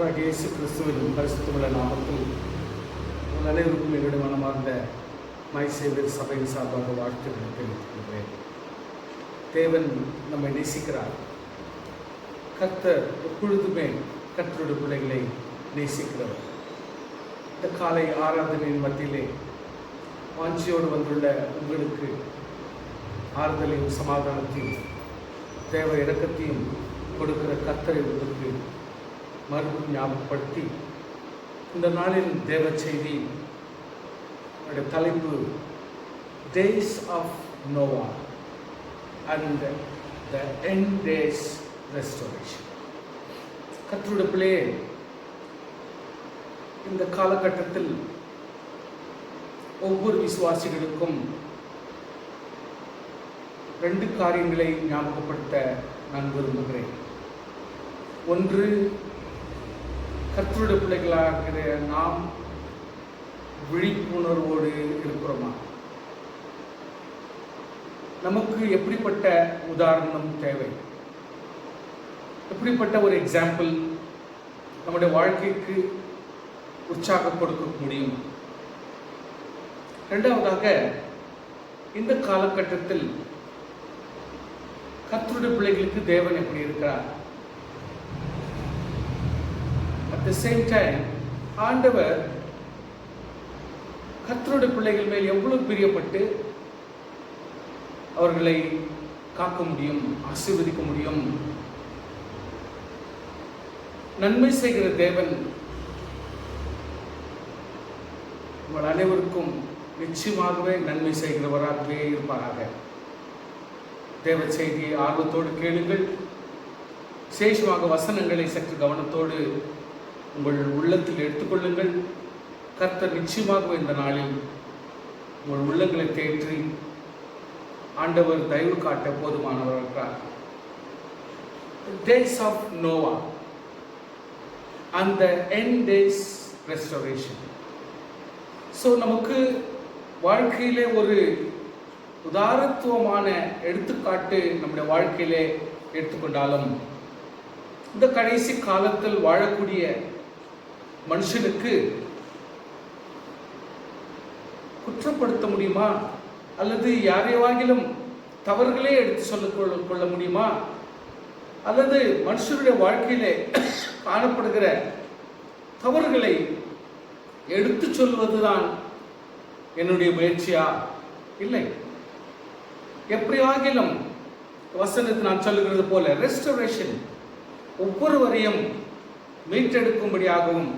கர்த்தராகிய இயேசு கிறிஸ்துவின் பரிசுத்தமுள்ள நாமத்தில் உங்கள் அனைவருக்கும் என்னுடைய மனமார்ந்த மை சேவியர் சபையின் சார்பாக வாழ்த்துக்களை தெரிவித்துக் கொள்கிறேன். தேவன் நம்மை நேசிக்கிறார். கர்த்தர் எப்பொழுதுமே கர்த்தருடைய பிள்ளைகளை நேசிக்கிறவர். இந்த காலை ஆராதனையின் மத்தியிலே வாஞ்சியோடு வந்துள்ள உங்களுக்கு ஆறுதலையும் சமாதானத்தையும் தேவ இரக்கத்தையும் கொடுக்கிற கர்த்தரை உங்களுக்கு மறுபடியும் ஞாபகப்படுத்தி இந்த நாளில் தேவ செய்தி தலைப்பு days of Noah and the end days restoration. கர்த்தருடைய பிள்ளையே, இந்த காலகட்டத்தில் ஒவ்வொரு விசுவாசிகளுக்கும் ரெண்டு காரியங்களை ஞாபகப்படுத்த நான் விரும்புகிறேன். ஒன்று, கர்த்தருடைய பிள்ளைகளாகிற நாம் விழிப்புணர்வோடு இருக்கிறோமா? நமக்கு எப்படிப்பட்ட உதாரணம் தேவை? எப்படிப்பட்ட ஒரு எக்ஸாம்பிள் நம்முடைய வாழ்க்கைக்கு உற்சாகம் கொடுக்க முடியும்? இரண்டாவதாக, இந்த காலகட்டத்தில் கர்த்தருடைய பிள்ளைகளுக்கு தேவன் எப்படி இருக்கிறார்? At the same time, ஆண்டவர் கர்த்தருடைய பிள்ளைகள் மேல் எவ்வளவு பிரியப்பட்டு அவர்களை காக்க முடியும், ஆசீர்வதிக்க முடியும். நன்மை செய்கிற தேவன் உங்கள் அனைவருக்கும் நிச்சயமாகவே நன்மை செய்கிறவராகவே இருப்பாராக. தேவ செய்தியை ஆர்வத்தோடு கேளுங்கள். விசேஷமாக வசனங்களை சற்று கவனத்தோடு உங்கள் உள்ளத்தில் எடுத்துக்கொள்ளுங்கள். கர்த்தர் நிச்சயமாகவே இந்த நாளில் உங்கள் உள்ளங்களை தேற்றி ஆண்டவர் தயவு காட்ட போதுமானவர் இருக்கிறார். Days of Noah and the end days restoration. So நமக்கு வாழ்க்கையிலே ஒரு உதாரணத்துவமான எடுத்துக்காட்டு நம்முடைய வாழ்க்கையிலே எடுத்துக்கொண்டாலும், இந்த கடைசி காலத்தில் வாழக்கூடிய மனுஷனுக்கு குற்றப்படுத்த முடியுமா? அல்லது யாரையாகிலும் தவறுகளே எடுத்து சொல்ல முடியுமா? அல்லது மனுஷனுடைய வாழ்க்கையிலே காணப்படுகிற தவறுகளை எடுத்து சொல்வதுதான் என்னுடைய முயற்சியா? இல்லை. எப்படியாகிலும் வசனத்தை நான் சொல்லுகிறது போல ரெஸ்டோரேஷன் ஒவ்வொருவரையும் மீட்டெடுக்கும்படியாகவும்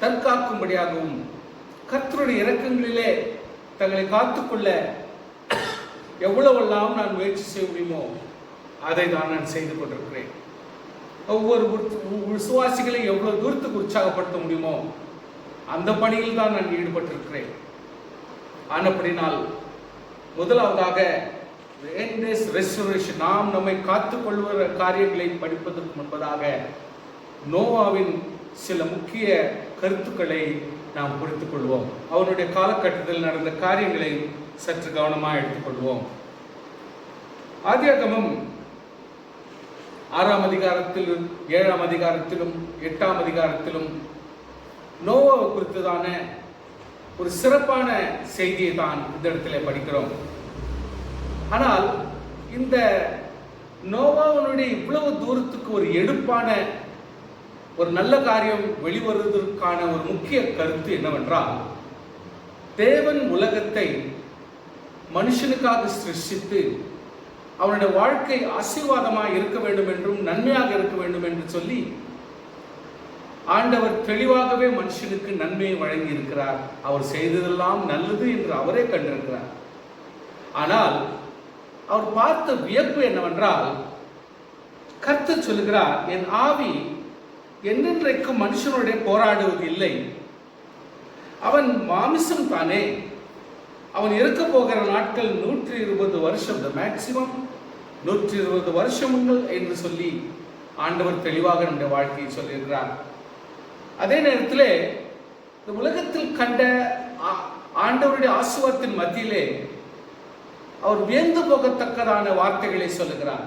தற்காக்கும்படியாகவும் கர்த்தருடைய இரக்கங்களிலே தங்களை காத்துக்கொள்ள எவ்வளவெல்லாம் நான் முயற்சி செய்ய முடியுமோ அதை தான் நான் செய்து கொண்டிருக்கிறேன். ஒவ்வொரு விசுவாசிகளை எவ்வளவு தூரத்துக்கு உற்சாகப்படுத்த முடியுமோ அந்த பணியில் தான் நான் ஈடுபட்டிருக்கிறேன். ஆனப்படினால் முதலாவதாக ரெஸ்டோரேஷன், நாம் நம்மை காத்துக்கொள்கிற காரியங்களை படிப்பதற்கு முன்பதாக நோவாவின் சில முக்கிய கருத்துக்களை நாம் புரிந்து கொள்வோம். அவனுடைய காலகட்டத்தில் நடந்த காரியங்களை சற்று கவனமாக எடுத்துக்கொள்வோம். ஆதியாகமம் 6ஆம் அதிகாரத்திலும் 7ஆம் அதிகாரத்திலும் 8ஆம் அதிகாரத்திலும் நோவாவை குறித்ததான ஒரு சிறப்பான செய்தியை தான் இந்த இடத்துல படிக்கிறோம். ஆனால் இந்த நோவாவினுடைய இவ்வளவு தூரத்துக்கு ஒரு எடுப்பான ஒரு நல்ல காரியம் வெளிவருவதற்கான ஒரு முக்கிய கருத்து என்னவென்றால், தேவன் உலகத்தை மனுஷனுக்காக சிருஷ்டித்து அவனுடைய வாழ்க்கை ஆசீர்வாதமாக இருக்க வேண்டும் என்றும் நன்மையாக இருக்க வேண்டும் என்று சொல்லி ஆண்டவர் தெளிவாகவே மனுஷனுக்கு நன்மையை வழங்கி இருக்கிறார். அவர் செய்ததெல்லாம் நல்லது என்று அவரே கண்டிருக்கிறார். ஆனால் அவர் பார்த்த வியப்பு என்னவென்றால், கர்த்தர் சொல்லுகிறார், என் ஆவி என்றென்றைக்கும் மனுஷனுடைய போராடுவது இல்லை. அவன் மாமிசம் தானே. அவன் இருக்க போகிற நாட்கள் 120 வருஷம், மேக்சிமம் 120 வருஷங்கள் என்று சொல்லி ஆண்டவர் தெளிவாக நம்முடைய வாழ்க்கையை சொல்லியிருக்கிறார். அதே நேரத்தில் இந்த உலகத்தில் கண்ட ஆண்டவருடைய ஆசீர்வாதத்தின் மத்தியிலே அவர் வியந்து போகத்தக்கதான வார்த்தைகளை சொல்லுகிறார்.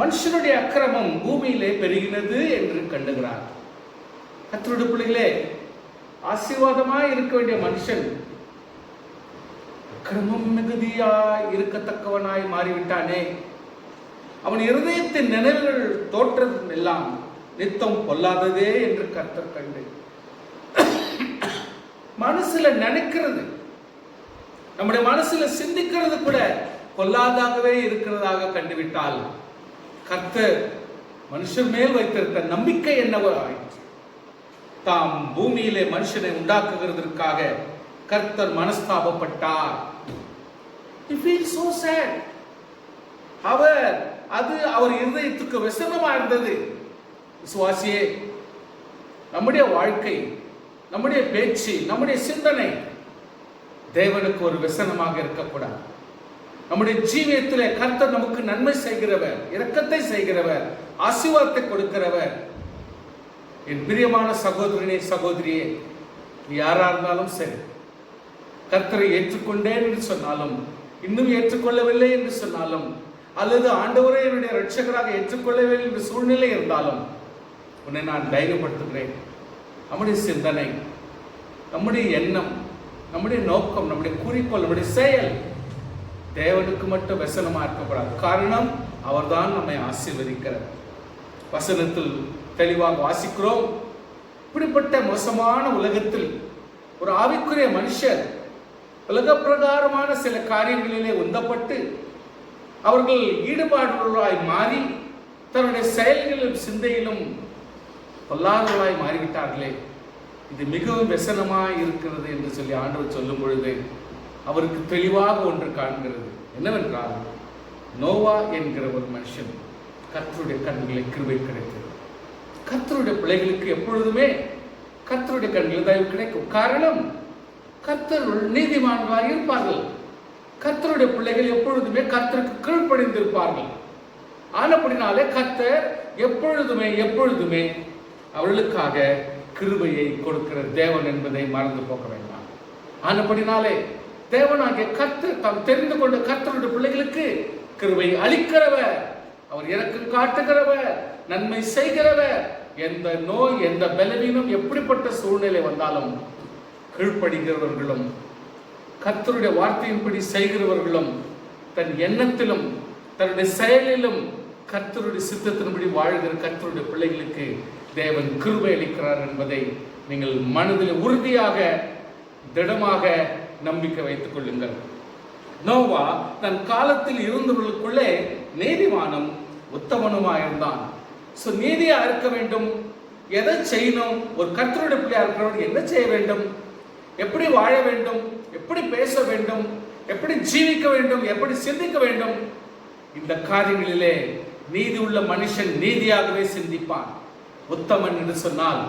மனுஷனுடைய அக்கிரமம் பூமியிலே பெருகினது என்று கண்டுகிறார். கர்த்தருடைய பிள்ளைகளே, ஆசீர்வாதமாய் இருக்க வேண்டிய மனுஷன் அக்கிரமம் மிகுதியாய் இருக்கத்தக்கவனாய் மாறிவிட்டானே. அவன் இருதயத்தின் நினைவுகள் தோற்றம் எல்லாம் நித்தம் பொல்லாததே என்று கர்த்தர் கண்டு, மனசுல நினைக்கிறது, நம்முடைய மனசுல சிந்திக்கிறது கூட பொல்லாதாகவே இருக்கிறதாக கண்டுவிட்டால் கர்த்தர் மனுஷன் மேல் வைத்திருக்க நம்பிக்கை என்னவோ ஆயிற்று. தாம் பூமியிலே மனுஷனை உண்டாக்குகிறதற்காக கர்த்தர் மனஸ்தாபப்பட்டார். He feels so sad. அவர் இருதயத்துக்கு விசனமா இருந்தது. விசுவாசியே, நம்முடைய வாழ்க்கை, நம்முடைய பேச்சு, நம்முடைய சிந்தனை தேவனுக்கு ஒரு விசனமாக இருக்கக்கூடாது. நம்முடைய ஜீவியத்திலே கர்த்தர் நமக்கு நன்மை செய்கிறவர், இரக்கத்தை செய்கிறவர், ஆசீர்வாதத்தை கொடுக்கிறவர். என் பிரியமான சகோதரனே, சகோதரியே, நீ யாரா இருந்தாலும் சரி, கர்த்தரை ஏற்றுக்கொண்டேன் என்று சொன்னாலும், இன்னும் ஏற்றுக்கொள்ளவில்லை என்று சொன்னாலும், அல்லது ஆண்டவரே என்னுடைய இரட்சகராக ஏற்றுக்கொள்ளவில்லை என்ற சூழ்நிலை இருந்தாலும், உன்னை நான் தைரியப்படுத்துகிறேன். நம்முடைய சிந்தனை, நம்முடைய எண்ணம், நம்முடைய நோக்கம், நம்முடைய குறிக்கோள், நம்முடைய செயல் தேவனுக்கு மட்டும் வசனமா இருக்கக்கூடாது. காரணம், அவர்தான் நம்மை ஆசீர்வதிக்கிறார். வசனத்தில் தெளிவாக வாசிக்கிறோம். இப்படிப்பட்ட மோசமான உலகத்தில் ஒரு ஆவிக்குரிய மனுஷர் உலக பிரகாரமான சில காரியங்களிலே உந்தப்பட்டு அவர்கள் ஈடுபாடுகளாய் மாறி தன்னுடைய செயல்களிலும் சிந்தையிலும் பொல்லாதவர்களாய் மாறிவிட்டார்களே, இது மிகவும் व्यसனமாய் இருக்கிறது என்று சொல்லி ஆண்டவர் சொல்லும் பொழுது அவருக்கு தெளிவாக ஒன்று காண்கிறது. என்னவென்றால், நோவா என்கிற ஒரு மனுஷன் கர்த்தருடைய கண்களில் கிருபை கிடைத்தது. கர்த்தருடைய பிள்ளைகளுக்கு எப்பொழுதுமே கர்த்தருடைய கண்களில் தயவு கிடைக்கும். காரணம், கர்த்தர் நீதிமான்களாக இருப்பார்கள். கர்த்தருடைய பிள்ளைகள் எப்பொழுதுமே கர்த்தருக்கு கீழ்ப்படிந்திருப்பார்கள். ஆனப்படினாலே கர்த்தர் எப்பொழுதுமே அவர்களுக்காக கிருபையை கொடுக்கிற தேவன் என்பதை மறந்து போக வேண்டாம். ஆனப்படினாலே தேவனாகிய கர்த்தர் தாம் தெரிந்து கொண்ட கர்த்தருடைய பிள்ளைகளுக்கு கிருபை அளிக்கிறவர், அவர் இரக்கம் காட்டுகிறவர், நன்மை செய்கிறவர். எந்த நோய், எந்த பலவீனம், எப்படிப்பட்ட சூழ்நிலை வந்தாலும் கீழ்ப்படுகிறவர்களும் கர்த்தருடைய வார்த்தையின்படி செய்கிறவர்களும் தன் எண்ணத்திலும் தன்னுடைய செயலிலும் கர்த்தருடைய சித்தத்தின்படி வாழ்கிற கர்த்தருடைய பிள்ளைகளுக்கு தேவன் கிருபை அளிக்கிறார் என்பதை நீங்கள் மனதில் உறுதியாக திடமாக நம்பிக்கை வைத்துக் கொள்ளுங்கள். நோவா தன் காலத்தில் இருந்தவர்களுக்குள்ளே நீதிமானும் உத்தமனுமாயிருந்தான். நீதியா இருக்க வேண்டும். எதை செய்யணும்? ஒரு கர்த்தருடைய பிள்ளையா இருக்கிறவன் என்ன செய்ய வேண்டும்? எப்படி வாழ வேண்டும்? எப்படி பேச வேண்டும்? எப்படி ஜீவிக்க வேண்டும்? எப்படி சிந்திக்க வேண்டும்? இந்த காரியங்களிலே நீதி உள்ள மனுஷன் நீதியாகவே சிந்திப்பான். உத்தமன் என்று சொன்னால்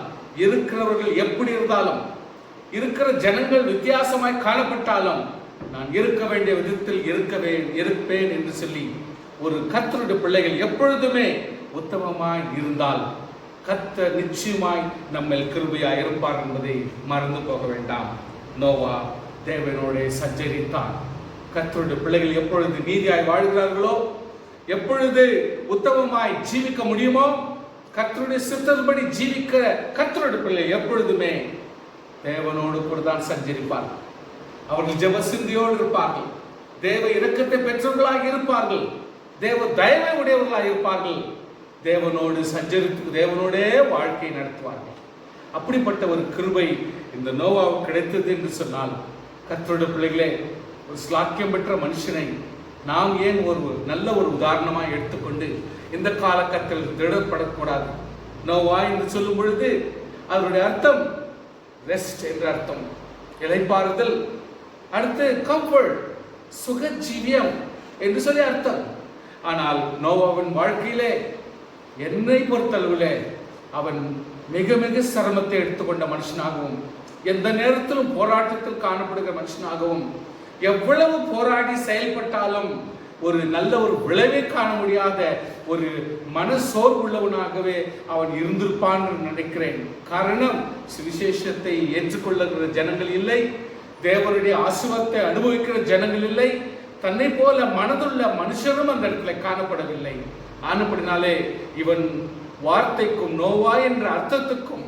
இருக்கிறவர்கள் எப்படி இருந்தாலும், இருக்கிற ஜனங்கள் வித்தியாசமாய் காணப்பட்டாலும், நான் இருக்க வேண்டிய விதத்தில் இருப்பேன் என்று சொல்லி ஒரு கர்த்தருடைய பிள்ளைகள் எப்பொழுதுமே உத்தமமாய் இருந்தால் கர்த்தர் நிச்சயமாய் நம்ம கிருபையாய் இருப்பார் என்பதை மறந்து போக வேண்டாம். நோவா தேவனோட சஞ்சரித்தான். கர்த்தருடைய பிள்ளைகள் எப்பொழுது நீதியாய் வாழ்கிறார்களோ, எப்பொழுது உத்தமமாய் ஜீவிக்க முடியுமோ, கர்த்தருடைய சித்தப்படி ஜீவிக்கிற கர்த்தருடைய பிள்ளை எப்பொழுதுமே தேவனோடு கூட தான் சஞ்சரிப்பார்கள். அவர்கள் ஜெப சிந்தையோடு இருப்பார்கள். தேவ இரக்கத்தை பெற்றவர்களாக இருப்பார்கள். தேவ தயவை உடையவர்களாக இருப்பார்கள். தேவனோடு சஞ்சரித்து தேவனோடே வாழ்க்கை நடத்துவார்கள். அப்படிப்பட்ட ஒரு கிருபை இந்த நோவாவுக்கு கிடைத்தது என்று சொன்னால், கர்த்தருடைய பிள்ளைகளே, ஒரு ஸ்லாக்கியம் பெற்ற மனுஷனை நாம் ஏன் ஒரு நல்ல ஒரு உதாரணமாக எடுத்துக்கொண்டு இந்த காலகட்டத்தில் திடப்படக்கூடாது? நோவா என்று சொல்லும் பொழுது அதனுடைய அர்த்தம் ரெஸ்ட் என்ற அர்த்தம், இளைப்பாறுதல். அடுத்து கம்ஃபர்ட், சுகஜீவியம் என்று சொல்லி அர்த்தம். ஆனால் நோவாவின் வாழ்க்கையிலே என்னை பொறுத்தளவிலே அவன் மிக மிக சிரமத்தை எடுத்துக்கொண்ட மனுஷனாகவும், எந்த நேரத்திலும் போராட்டத்தில் காணப்படுகிற மனுஷனாகவும், எவ்வளவு போராடி செயல்பட்டாலும் ஒரு நல்ல ஒரு விளைவை காண முடியாத ஒரு மனசோர்வுள்ளவனாகவே அவன் இருந்திருப்பான் என்று நினைக்கிறேன். காரணம், சுவிசேஷத்தை ஏற்றுக்கொள்ளுகிற ஜனங்கள் இல்லை, தேவனுடைய ஆசீர்வாதத்தை அனுபவிக்கிற ஜனங்கள் இல்லை, தன்னை போல மனதுள்ள மனுஷரும் அந்த இடத்துல காணப்படவில்லை. ஆனப்படினாலே இவன் வார்த்தைக்கும் நோவா என்ற அர்த்தத்துக்கும்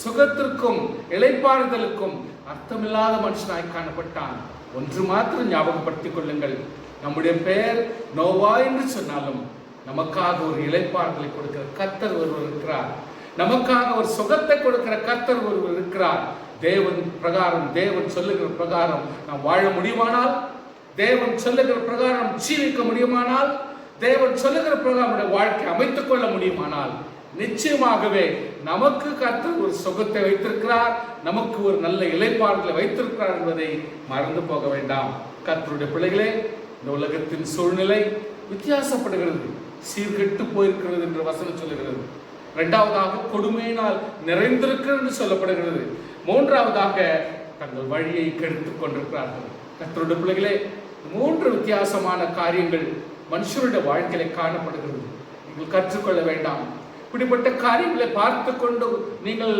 சுகத்திற்கும் இளைப்பாறுதலுக்கும் அர்த்தமில்லாத மனுஷனாய் காணப்பட்டான். ஒன்று மாத்திரம் ஞாபகப்படுத்திக் கொள்ளுங்கள், நம்முடைய பெயர் நோவா என்று சொன்னாலும் நமக்காக ஒரு இளைப்பாறுதலை கொடுக்கிற கர்த்தர் ஒருவர் இருக்கிறார். நமக்காக ஒரு சுகத்தை கொடுக்கிற கர்த்தர் ஒருவர் இருக்கிறார். தேவன் பிரகாரம், தேவன் சொல்லுகிற பிரகாரம் நாம் வாழ முடியுமானால், தேவன் சொல்லுகிற பிரகாரம் ஜீவிக்க முடியுமானால், தேவன் சொல்லுகிற பிரகாரம் வாழ்க்கை அமைத்துக் கொள்ள முடியுமானால், நிச்சயமாகவே நமக்கு கர்த்தர் ஒரு சுகத்தை வைத்திருக்கிறார், நமக்கு ஒரு நல்ல இளைப்பாறுதலை வைத்திருக்கிறார் என்பதை மறந்து போக வேண்டாம். கர்த்தருடைய பிள்ளைகளே, இந்த உலகத்தின் சூழ்நிலை வித்தியாசப்படுகிறது, சீர்கெட்டு போயிருக்கிறது என்று வசனம் சொல்லுகிறது. இரண்டாவதாக கொடுமையினால் நிறைந்திருக்கிறது என்று சொல்லப்படுகிறது. மூன்றாவதாக தங்கள் வழியை கெடுத்துக் கொண்டிருக்கிறார்கள். கர்த்தருடைய பிள்ளைகளே, மூன்று வித்தியாசமான காரியங்கள் மனுஷருடைய வாழ்க்கையில காணப்படுகிறது. நீங்கள் கற்றுக்கொள்ள வேண்டாம். இப்படிப்பட்ட காரியங்களை பார்த்து கொண்டு நீங்கள்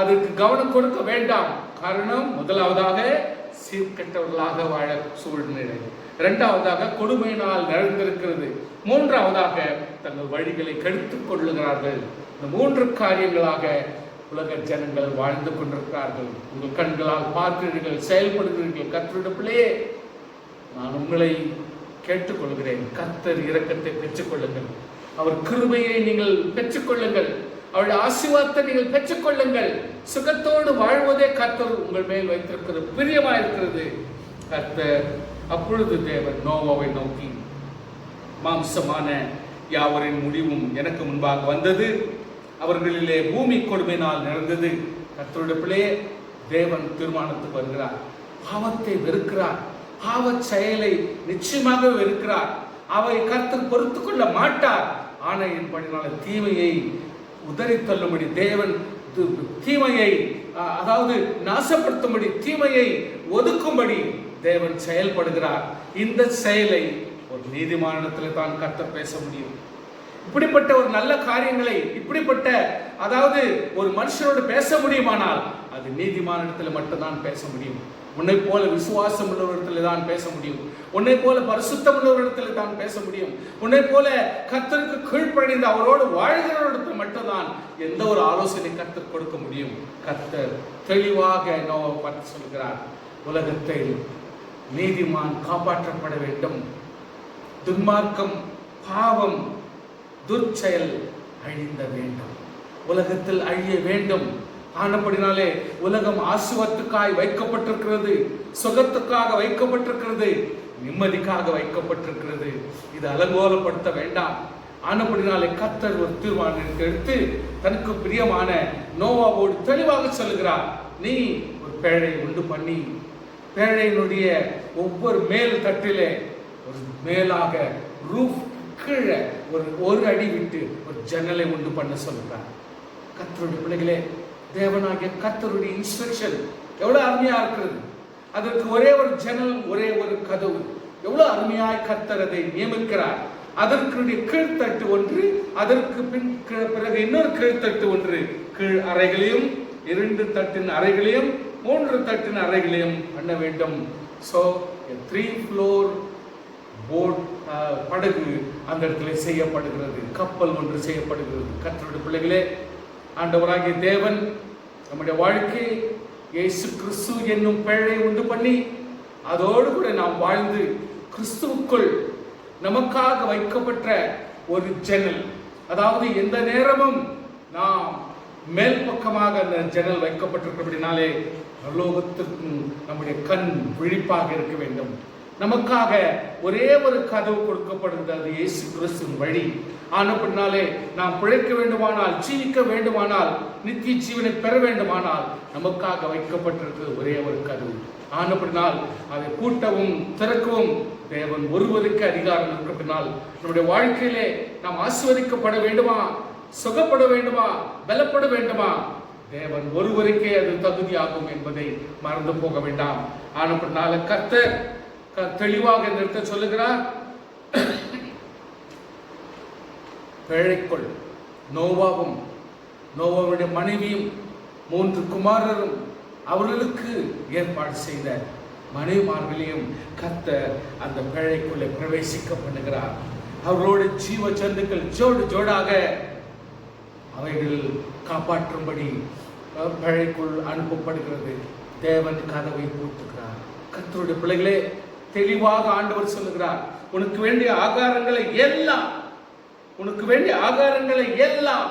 அதற்கு கவனம் கொடுக்க வேண்டாம். காரணம், முதலாவதாக சீர்கெட்டவர்களாக வாழ சூழ்நிலை, இரண்டாவதாக கொடுமையினால் நிறைந்திருக்கிறது, மூன்றாவதாக தங்கள் வழிகளை கெடுத்துக் கொள்ளுகிறார்கள். இந்த மூன்று காரியங்களாக உலக ஜனங்கள் வாழ்ந்து கொண்டிருக்கிறார்கள். உங்கள் கண்களால் பார்க்கிறீர்கள், செயல்படுகிறீர்கள். கர்த்தருடைய பிள்ளையே, நான் உங்களை கேட்டுக்கொள்கிறேன், கர்த்தர் இரக்கத்தை பெற்றுக்கொள்ளுங்கள், அவர் கிருபையை நீங்கள் பெற்றுக்கொள்ளுங்கள், அவருடைய ஆசீர்வாதத்தை நீங்கள் பெற்றுக்கொள்ளுங்கள். சுகத்தோடு வாழ்வதே கர்த்தர் உங்கள் மேல் வைத்திருக்கிறது, பிரியமாயிருக்கிறது. கர்த்தர் அப்பொழுது தேவன் நோவாவை நோக்கி, மாம்சமான யாவரின் முடிவும் எனக்கு முன்பாக வந்தது, அவர்களிலே பூமி கொடுமையினால் நிறைந்தது. கர்த்தருடைய பிள்ளையே, தேவன் தீர்மானத்துக்கு வருகிறார். பாவத்தை வெறுக்கிறார், பாவ செயலை நிச்சயமாக வெறுக்கிறார். அவை கர்த்தர் பொறுத்து கொள்ள மாட்டார். ஆணையின்படினால தீமையை உதறி தள்ளும்படி தேவன் தீமையை, அதாவது நாசப்படுத்தும்படி, தீமையை ஒதுக்கும்படி தேவன் செயல்படுகிறார். இந்த செயலை ஒரு நீதிமானிடத்தில் தான் கர்த்தர் பேச முடியும். இப்படிப்பட்ட ஒரு நல்ல காரியங்களை, இப்படிப்பட்ட அதாவது ஒரு மனுஷனோடு பேச முடியுமானால் அது நீதிமானிடத்தில் மட்டும்தான் பேச முடியும். உன்னை போல விசுவாசம் உள்ளவரிடத்தில் தான் பேச முடியும், உன்னை போல பரிசுத்தம் உள்ளவரிடத்தில் தான் பேச முடியும், உன்னை போல கர்த்தருக்கு கீழ்ப்படிந்து அவரோடு வாழ்கிறவரிடத்தில் மட்டும்தான் எந்த ஒரு ஆலோசனை கர்த்தர் கொடுக்க முடியும். கர்த்தர் தெளிவாக நோவாவை பார்த்து சொல்கிறார், உலகத்தில் நீதிமான் காப்பாற்றப்பட வேண்டும், துன்மார்க்கம், பாவம், துர்ச்செயல் அழிந்த வேண்டும், உலகத்தில் அழிய வேண்டும். ஆனப்படினாலே உலகம் ஆசீர்வாதத்துக்காய் வைக்கப்பட்டிருக்கிறது, சுகத்துக்காக வைக்கப்பட்டிருக்கிறது, நிம்மதிக்காக வைக்கப்பட்டிருக்கிறது. இது அலங்கோலப்படுத்த வேண்டாம். ஆனப்படினாலே கர்த்தர் ஒரு தீர்மானத்தை எடுத்து தனக்கு பிரியமான நோவாவோடு தெளிவாக சொல்லுகிறார், நீ ஒரு பேழை உண்டு பண்ணி பேழையினுடைய ஒவ்வொரு மேல் தட்டிலே ஒரு மேலாக ரூஃப் கீழே ஒரு அடி விட்டு ஒரு ஜன்னலை உண்டு பண்ண சொல்லுகிறார். கர்த்தருடைய பிள்ளைகளே, தேவனாகிய கர்த்தருடைய இன்ஸ்ட்ரக்ஷன் எவ்வளவு அருமையா இருக்கிறது. அதற்கு ஒரே ஒரு ஜன்னல், ஒரே ஒரு கதவு, எவ்வளவு அருமையாய் கர்த்தர் அதை நியமிக்கிறார். அதற்கு கீழ்த்தட்டு ஒன்று, அதற்கு பிறகு இன்னொரு கீழ்த்தட்டு ஒன்று, கீழ் அறைகளையும் 2 தட்டின் அறைகளையும் 3 தட்டின் அறைகளையும் பண்ண வேண்டும். ஸோ 3 floor போட் படகு அந்த இடத்துல செய்யப்படுகிறது, கப்பல் ஒன்று செய்யப்படுகிறது. கர்த்தருடைய பிள்ளைகளே, ஆண்டவராகிய தேவன் நம்முடைய வாழ்க்கை இயேசு கிறிஸ்து என்னும் பேழை உண்டு பண்ணி அதோடு கூட நாம் வாழ்ந்து கிறிஸ்துவுக்குள் நமக்காக வைக்கப்பட்ட ஒரு ஜன்னல், அதாவது எந்த நேரமும் நாம் மேல் பக்கமாக அந்த ஜன்னல் வைக்கப்பட்டிருக்கிறபடினாலே பரலோகத்திற்கும் நம்முடைய கண் விழிப்பாக இருக்க வேண்டும். நமக்காக ஒரே ஒரு கதவு கொடுக்கப்படுகிறது, அது இயேசு கிறிஸ்துவின் வழி. ஆனப்படினாலே நாம் பிழைக்க வேண்டுமானால், ஜீவிக்க வேண்டுமானால், நித்திய ஜீவனை பெற வேண்டுமானால் நமக்காக வைக்கப்பட்டிருக்கிறது ஒரே ஒரு கதவு. ஆனப்படினால் அதை பூட்டவும் திறக்கவும் தேவன் ஒருவருக்கு அதிகாரம் இருக்கிறதுனால் நம்முடைய வாழ்க்கையிலே நாம் ஆசீர்வதிக்கப்பட வேண்டுமா, சுகப்பட வேண்டுமா, பலப்பட வேண்டுமா, தேவன் ஒருவருக்கே அது தகுதியாகும் என்பதை மறந்து போக வேண்டாம். ஆனப்படினால கர்த்தர் தெளிவாக நிறுத்த சொல்லுகிறார், பேழைக்குள் நோவாவும் நோவாவுடைய மனைவியும் 3 குமாரரும் அவர்களுக்கு ஏற்பாடு செய்த மனைவிமார்களையும் கர்த்தர் அந்த பேழைக்குள்ளே பிரவேசிக்க பண்ணுகிறார். அவர்களோடு ஜீவ ஜந்துக்கள் ஜோடு ஜோடாக அவைகள் காப்பாற்றும்படி பேழைக்குள் அனுப்பப்படுகிறது. தேவன் கதவை பூட்டுகிறார். கர்த்தருடைய பிள்ளைகளே, தெளிவாக ஆண்டவர் சொல்லுகிறார், உனக்கு வேண்டிய ஆகாரங்களை எல்லாம்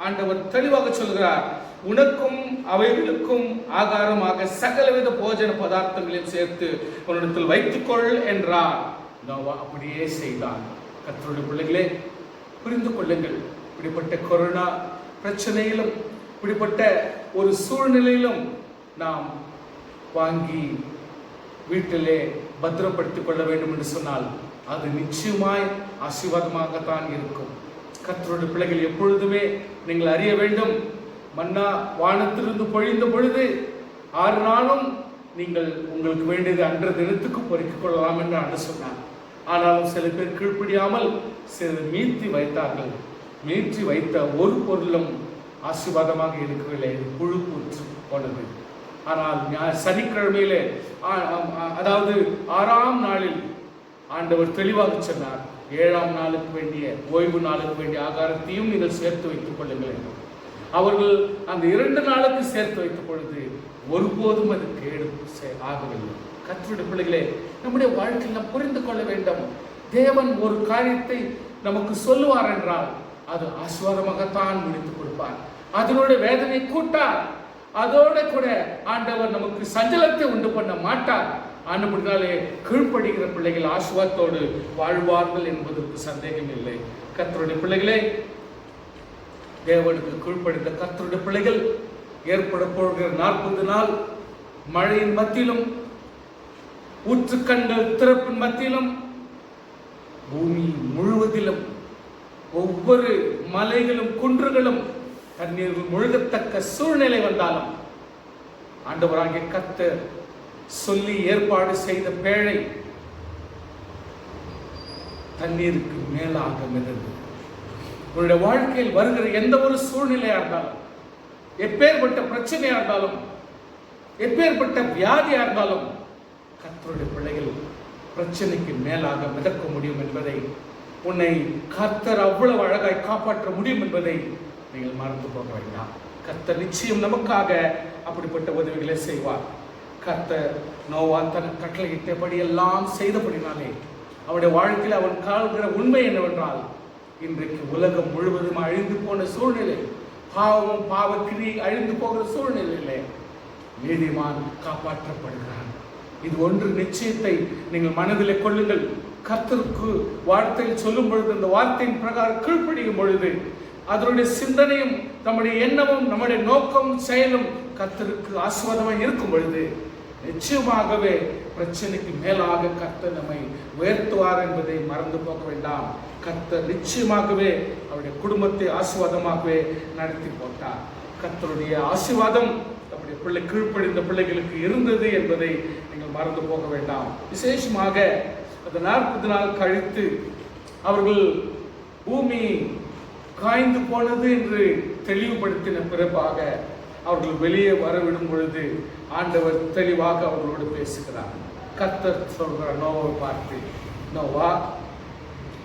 ஆண்டவர் தெளிவாக சொல்கிறார். உனக்கும் அவைகளுக்கும் ஆகாரமாக சகலவித போஜன பதார்த்தங்களையும் சேர்த்து உன்னிடத்தில் வைத்துக்கொள் என்றார். நோவா அப்படியே செய்தான். கர்த்தருடைய பிள்ளைகளே, புரிந்து கொள்ளுங்கள். இப்படிப்பட்ட கொரோனா பிரச்சனையிலும் இப்படிப்பட்ட ஒரு சூழ்நிலையிலும் நாம் வாங்கி வீட்டிலே பத்திரப்படுத்திக் கொள்ள வேண்டும் என்று சொன்னால் அது நிச்சயமாய் ஆசீர்வாதமாகத்தான் இருக்கும். கர்த்தருடைய பிள்ளைகள், எப்பொழுதுமே நீங்கள் அறிய வேண்டும், மன்னா வானத்திலிருந்து பொழிந்த பொழுது 6 நாளும் நீங்கள் உங்களுக்கு வேண்டியது அன்ற தினத்துக்கு பொறுக்கிக் கொள்ளலாம் என்று ஆண்டு சொன்னார். ஆனாலும் சில பேர் கீழ்ப்படியாமல் சிலர் மீட்டி வைத்தார்கள். மீட்டி வைத்த ஒரு பொருளும் ஆசீர்வாதமாக இருக்கவில்லை, புழு பூற்று போனது. ஆனால் சனிக்கிழமையிலே, அதாவது 6ஆம் நாளில் ஆண்டவர் தெளிவாக சொன்னார், 7ஆம் நாளுக்கு வேண்டிய ஓய்வு நாளுக்கு வேண்டிய ஆகாரத்தையும் நீங்கள் சேர்த்து வைத்துக் கொள்ளுங்கள் என்றார். அவர்கள் அந்த 2 நாளுக்கு சேர்த்து வைத்த பொழுது ஒருபோதும் அது கேடு ஆகவில்லை. கர்த்தருடைய பிள்ளைகளே, நம்முடைய வாழ்க்கையில் நாம் புரிந்து கொள்ள வேண்டும், தேவன் ஒரு காரியத்தை நமக்கு சொல்லுவார் என்றால் அது ஆசீர்வாதமாகத்தான் முடித்துக் கொடுப்பார். அதனுடைய வேதனை கூட்டார். அதோட கூட ஆண்டவர் நமக்கு சஞ்சலத்தை உண்டு பண்ண மாட்டார். ஆனபடினாலே கீழ்ப்படுகிற பிள்ளைகள் ஆசீர்வாதத்தோடு வாழ்வார்கள் என்பதற்கு சந்தேகம் இல்லை. கர்த்தருடைய பிள்ளைகளே, தேவனுக்கு கீழ்ப்படிந்த கர்த்தருடைய பிள்ளைகள் ஏற்பட போகிற 40 நாள் மழையின் மத்தியிலும் ஊற்றுக்கண்கள் திறப்பின் மத்தியிலும் பூமி முழுவதிலும் ஒவ்வொரு மலைகளும் குன்றுகளும் தண்ணீர் முழுகத்தக்க சூழ்நிலை வந்தாலும் ஆண்டவராகிய கர்த்தர் சொல்லி ஏற்பாடு செய்த பேழை தண்ணீருக்கு மேலாக மிதந்தது. உங்களுடைய வாழ்க்கையில் வருகிற எந்த ஒரு சூழ்நிலையா இருந்தாலும், எப்பேற்பட்ட பிரச்சனையா இருந்தாலும், எப்பேற்பட்ட வியாதியா இருந்தாலும், கர்த்தருடைய பிள்ளைகள் பிரச்சனைக்கு மேலாக மிதக்க முடியும் என்பதை, உன்னை கர்த்தர் அவ்வளவு அழகாய் காப்பாற்ற முடியும் என்பதை நீங்கள் மறந்து போக வேண்டாம். கர்த்தர் நிச்சயம் நமக்காக அப்படிப்பட்ட உதவிகளை செய்வார். கர்த்தர் நோவா தன் கட்டளையிட்டபடி எல்லாம் செய்தபடினாலே அவனுடைய வாழ்க்கையில் அவன் காண்கிற உண்மை என்னவென்றால், இன்றைக்கு உலகம் முழுவதும் அழிந்து போன சூழ்நிலை, பாவமும் பாவக்கிரி அழிந்து போகிற சூழ்நிலையிலே நீதிமான் காப்பாற்றப்படுகிறான். இது ஒன்று நிச்சயத்தை நீங்கள் மனதிலே கொள்ளுங்கள். கர்த்தருக்கு வார்த்தையில் சொல்லும் பொழுது, அந்த வார்த்தையின் பிரகாரம் கீழ்ப்படியும் பொழுது, அதனுடைய சிந்தனையும் நம்முடைய எண்ணமும் நம்முடைய நோக்கம் செயலும் கர்த்தருக்கு ஆசீர்வாதமாக இருக்கும் பொழுது நிச்சயமாகவே பிரச்சனைக்கு மேலாக கர்த்தர் நம்மை உயர்த்துவார் என்பதை மறந்து போக வேண்டாம். கர்த்தர் நிச்சயமாகவே அவருடைய குடும்பத்தை ஆசீர்வாதமாகவே நடத்தி போட்டார். கர்த்தருடைய ஆசீர்வாதம் நம்முடைய பிள்ளை கீழ்ப்படிந்த பிள்ளைகளுக்கு இருந்தது என்பதை நீங்கள் மறந்து போக வேண்டாம். விசேஷமாக அந்த 40 நாள் கழித்து அவர்கள் பூமி காய்ந்து போனது என்று தெளிவுபடுத்தின பிறப்பாக அவர்கள் வெளியே வரவிடும் பொழுது ஆண்டவர் தெளிவாக அவர்களோடு பேசுகிறார். கர்த்தர் சொல்கிறார் நோவாவை பார்த்து, நோவா,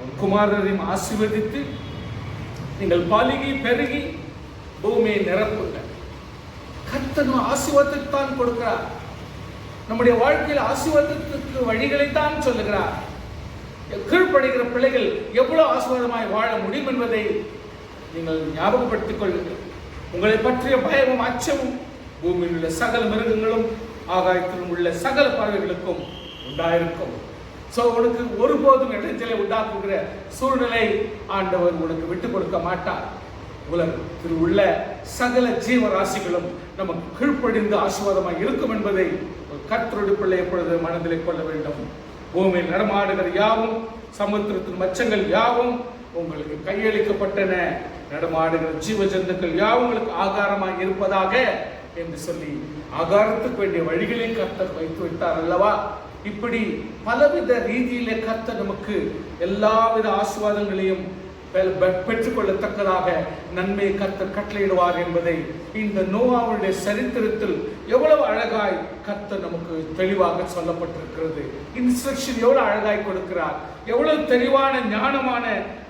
உன் குமாரரையும் ஆசீர்வதித்து நீங்கள் பலுகி பெருகி பூமியை நிரப்புங்கள். கர்த்தர் ஆசீர்வாதத்தைத்தான் கொடுக்கிறார். நம்முடைய வாழ்க்கையில் ஆசீர்வாதத்துக்கு வழிகளைத்தான் சொல்லுகிறார். கீழ்ப்படுகிற பிள்ளைகள் எவ்வளவு ஆசீர்வாதமாய் வாழ முடியும் என்பதை நீங்கள் ஞாபகப்படுத்திக் கொள்ளுங்கள். உங்களை பற்றிய பயமும் அச்சமும் பூமியில் உள்ள சகல மிருகங்களும் ஆகாயத்திலும் உள்ள சகல பறவைகளுக்கும் உண்டாயிருக்கும். உனக்கு ஒருபோதும் இடைஞ்சலை உண்டாக்குகிற சூழ்நிலை ஆண்டவர் உனக்கு விட்டுக் கொடுக்க மாட்டார். உலகத்தில் உள்ள சகல ஜீவராசிகளும் நமக்கு கீழ்ப்படிந்து ஆசீர்வாதமாக இருக்கும் என்பதை கர்த்தருடைய பிள்ளை எப்பொழுது மனதிலே கொள்ள வேண்டும். பூமியில் நடமாடுகிற யாவும், சமுத்திரத்தின் மச்சங்கள் யாவும் உங்களுக்கு கையளிக்கப்பட்டன. நடமாடுகிற ஜீவ ஜந்துக்கள் யாவும் உங்களுக்கு ஆகாரமாக இருப்பதாக என்று சொல்லி ஆகாரத்துக்கு வேண்டிய வழிகளை கர்த்தர் வைத்து விட்டார் அல்லவா? இப்படி பலவித ரீதியிலே கர்த்தர் நமக்கு எல்லாவித ஆசீர்வாதங்களையும் பெற்றுக்கொள்ளத்தக்கதாக நன்மை கர்த்தர் கட்டளையிடுவார் என்பதை இந்த நோவாவுடைய சரித்திரத்தில் எவ்வளவு அழகாய் கர்த்தர் நமக்கு தெளிவாக சொல்லப்பட்டிருக்கிறது. இன்ஸ்ட்ரக்ஷன் எவ்வளவு அழகாய் கொடுக்கிறார், எவ்வளவு தெளிவான ஞானமான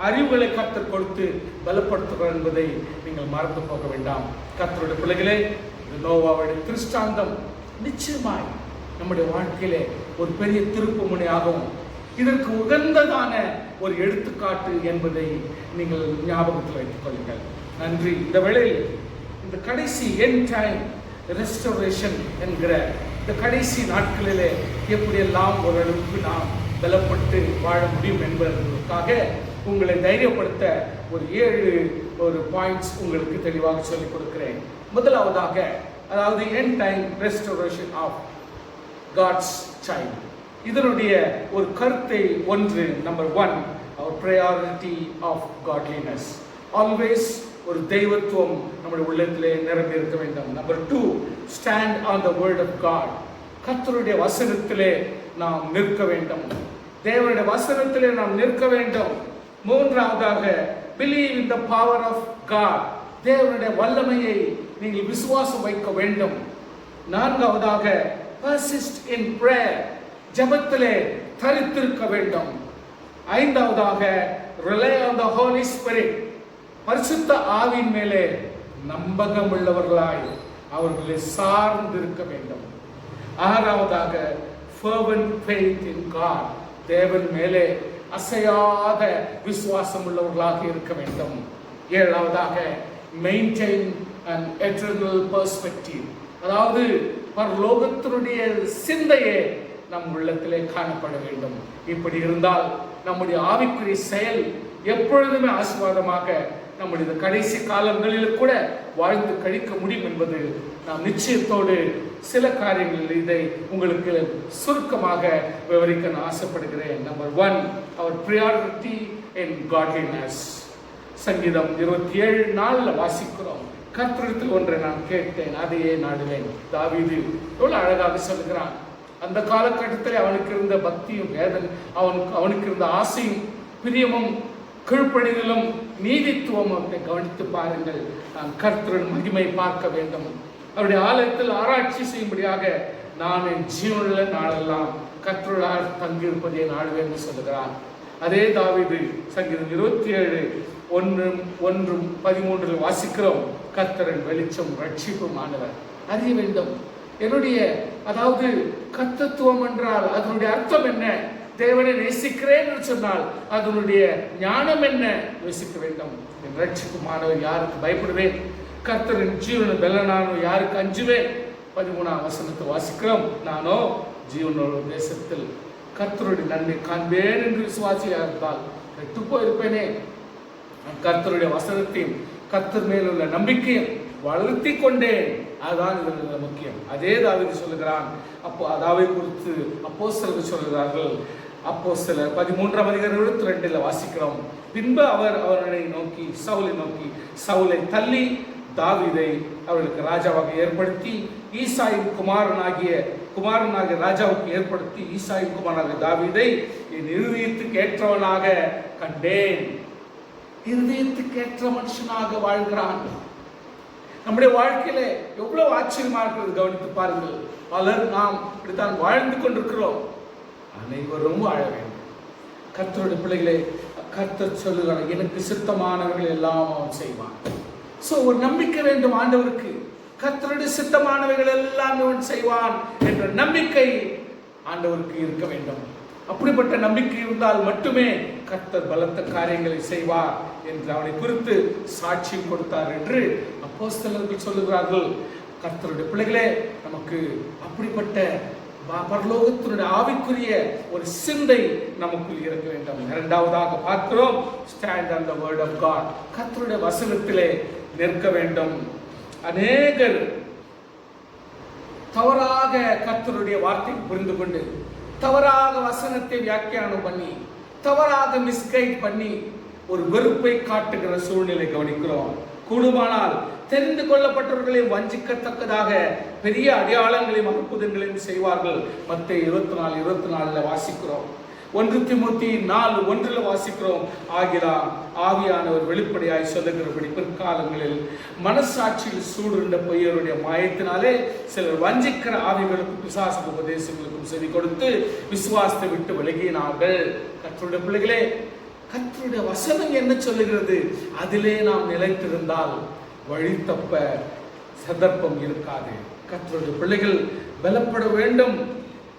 அறிவுகளை கர்த்தர் கொடுத்து பலப்படுத்துகிறார் என்பதை நீங்கள் மறந்து போக வேண்டாம். கர்த்தருடைய பிள்ளைகளே, இந்த நோவாவுடைய திருஷ்டாந்தம் நிச்சயமாய் நம்முடைய வாழ்க்கையிலே ஒரு பெரிய திருப்பு முனையாகவும் இதற்கு உகந்ததான ஒரு எடுத்துக்காட்டு என்பதை நீங்கள் ஞாபகத்தில் வைத்துக் கொள்ளுங்கள். நன்றி. இந்த வேளையில் இந்த கடைசி எண்ட் டைம் ரெஸ்டோரேஷன் என்கிற இந்த கடைசி நாட்களிலே எப்படியெல்லாம் ஓரளவுக்கு நாம் பலப்பட்டு வாழ முடியும் என்பதற்காக உங்களை தைரியப்படுத்த ஒரு 7 பாயிண்ட்ஸ் உங்களுக்கு தெளிவாக சொல்லிக் கொடுக்கிறேன். முதலாவதாக, அதாவது end time restoration of God's child. இதனுடைய ஒரு கருத்தை ஒன்று, number 1, our priority of godliness. always ஒரு தெய்வத்துவம் நம்முடைய உள்ளத்திலே நிரம்பி இருக்க வேண்டும். Number 2, stand on the word of God. கர்த்தருடைய வசனத்திலே நாம் நிற்க வேண்டும். தேவனுடைய வசனத்திலே நாம் நிற்க வேண்டும். மூன்றாவதாக, believe in the power of God. தேவனுடைய வல்லமையை நீங்கள் விசுவாசம் வைக்க வேண்டும். நான்காவதாக, persist in prayer. ஜபத்திலே தரித்திருக்க வேண்டும். ஐந்தாவதாக, rely on the Holy Spirit. பரிசுத்த ஆவியின் மேலே நம்பகம் உள்ளவர்களாய் அவர்களை சார்ந்திருக்க வேண்டும். ஆறாவதாக, fervent faith in God. தேவன் மேலே அசையாத விசுவாசம் உள்ளவர்களாக இருக்க வேண்டும். ஏழாவதாக, maintain an eternal perspective. அதாவது பரலோகத்தினுடைய சிந்தையே நம் உள்ளத்திலே காணப்பட வேண்டும். இப்படி இருந்தால் நம்முடைய ஆவிக்குரிய செயல் எப்பொழுதுமே ஆசீர்வாதமாக நம்முடைய கடைசி காலங்களில் கூட வாழ்ந்து கழிக்க முடியும் என்பது நாம் நிச்சயத்தோடு சில காரியங்களில் இதை உங்களுக்கு சுருக்கமாக விவரிக்க நான் ஆசைப்படுகிறேன். Number 1, our priority in godliness. சங்கீதம் 27:4 வாசிக்கிறோம். கர்த்தரிடத்தில் ஒன்றை நான் கேட்டேன், அதையே நாடுவேன். தாவீது எவ்வளவு அழகாக சொல்கிறான். அந்த காலகட்டத்தில் அவனுக்கு இருந்த பக்தியும் அவனுக்கு இருந்த ஆசையும் பிரியமும் கீழ்ப்படிதலும் நீதித்துவம் கவனித்து பாருங்கள். நான் கர்த்தரின் மகிமை பார்க்க வேண்டும். அவருடைய ஆலயத்தில் ஆராய்ச்சி செய்யும்படியாக நான் என் ஜீவனுள்ள நாளெல்லாம் கர்த்தருடால் தங்கியிருப்பதை நாடுவேன் என்று சொல்லுகிறான். அதே தாவீது சங்கீதம் 27:1-13 வாசிக்கிறோம். கர்த்தரின் வெளிச்சம் ரட்சிப்புமானவர். அறிய வேண்டும். என்னுடைய அதாவது கர்த்தத்துவம் என்றால் அதனுடைய அர்த்தம் என்ன? தேவனை நேசிக்கிறேன் என்று சொன்னால் அதனுடைய ஞானம் என்ன? யோசிக்க வேண்டும். என் ரட்சிப்புமானவர் யாருக்கு பயப்படுவேன்? கர்த்தரின் ஜீவன பலனானவர் யாருக்கு அஞ்சுவேன்? 13ஆம் வசனத்தை வாசிக்கிறோம். நானோ ஜீவனோட தேசத்தில் கர்த்தருடைய நன்மை காண்பேன் என்று விசுவாசியாக இருந்தால் கெட்டு போயிருப்பேனே. கர்த்தருடைய வசனத்தையும் கர்த்தர் மேலுள்ள நம்பிக்கையும் வளர்த்தி கொண்டேன். அதுதான் இதில் முக்கியம். அதே தாவீது சொல்லுகிறான். அப்போ அதாவை குறித்து அப்போஸ்தலர்கள் சொல்கிறார்கள். அப்போஸ்தலர் 13:22 வாசிக்கிறோம். பின்பு அவர் அவர்களை நோக்கி சவுலை நோக்கி சவுலை தள்ளி தாவீதை அவர்களுக்கு ராஜாவாக ஏற்படுத்தி ஈசாயின் குமாரனாகிய ராஜாவுக்கு ஏற்படுத்தி ஈசாயின் குமாரனாகிய தாவீதை என் இருதயத்துக்கு ஏற்றவனாக கண்டேன். இருதயத்துக்கு ஏற்ற மனுஷனாக வாழ்கிறான். நம்முடைய வாழ்க்கையில எவ்வளவு ஆச்சரியமா இருக்கிறது கவனித்து பாருங்கள். பலர் நாம் இப்படித்தான் வாழ்ந்து கொண்டிருக்கிறோம். அனைவரும் வாழ வேண்டும். கர்த்தருடைய பிள்ளைகளே, கர்த்தர் சொல்லுகிறார், எனக்கு சித்தமானவர்கள் எல்லாம் அவன் செய்வான். சோ ஒரு நம்பிக்கை வேண்டும் ஆண்டவருக்கு. கர்த்தருடைய சித்தமானவைகள் எல்லாம் அவன் செய்வான் என்ற நம்பிக்கை ஆண்டவருக்கு இருக்க வேண்டும். அப்படிப்பட்ட நம்பிக்கை இருந்தால் மட்டுமே கர்த்தர் பலத்த காரியங்களை செய்வார் என்று அவனை குறித்து சாட்சியம் கொடுத்தார் என்று அப்போஸ்தலர்கள் சொல்லுகிறார்கள். கர்த்தருடைய பிள்ளைகளே, நமக்கு அப்படிப்பட்ட பரலோகத்தினுடைய ஆவிக்குரிய ஒரு சிந்தை நமக்குள் இருக்க வேண்டும். இரண்டாவதாக பார்க்கிறோம், stand on the word of God. கர்த்தருடைய வசனத்திலே நிற்க வேண்டும். அநேகர் தவறாக கர்த்தருடைய வார்த்தை புரிந்து கொண்டு தவறாக வசனத்தை வியாக்கியானம் பண்ணி தவறாக மிஸ்கைட் பண்ணி ஒரு வெறுப்பை காட்டுகிற சூழ்நிலை கவனிக்கிறோம். கூடுமானால் தெரிந்து கொள்ளப்பட்டவர்களை வஞ்சிக்கத்தக்கதாக பெரிய அடையாளங்களையும் அற்புதங்களையும் செய்வார்கள். மத்தேயு 24:24 வாசிக்கிறோம். 1 தீமோத்தி 4:1 வாசிக்கிறோம், ஆகிலாம் ஆவியானவர் வெளிப்படையாய் சொல்லுகிறபடி பிற்காலங்களில் மனசாட்சியில் சூடுண்ட பொய்யருடைய மாயத்தினாலே சிலர் வஞ்சிக்கிற ஆவிகளுக்கும் பிசாசு உபதேசங்களுக்கும் செவி கொடுத்து விசுவாசத்தை விட்டு விலகினார்கள். கர்த்தருடைய பிள்ளைகளே, கர்த்தருடைய வசனம் என்ன சொல்லுகிறது? அதிலே நாம் நிலைத்திருந்தால் வழி தப்ப சந்தர்ப்பம் இருக்காது. கர்த்தருடைய பிள்ளைகள் பலப்பட வேண்டும்.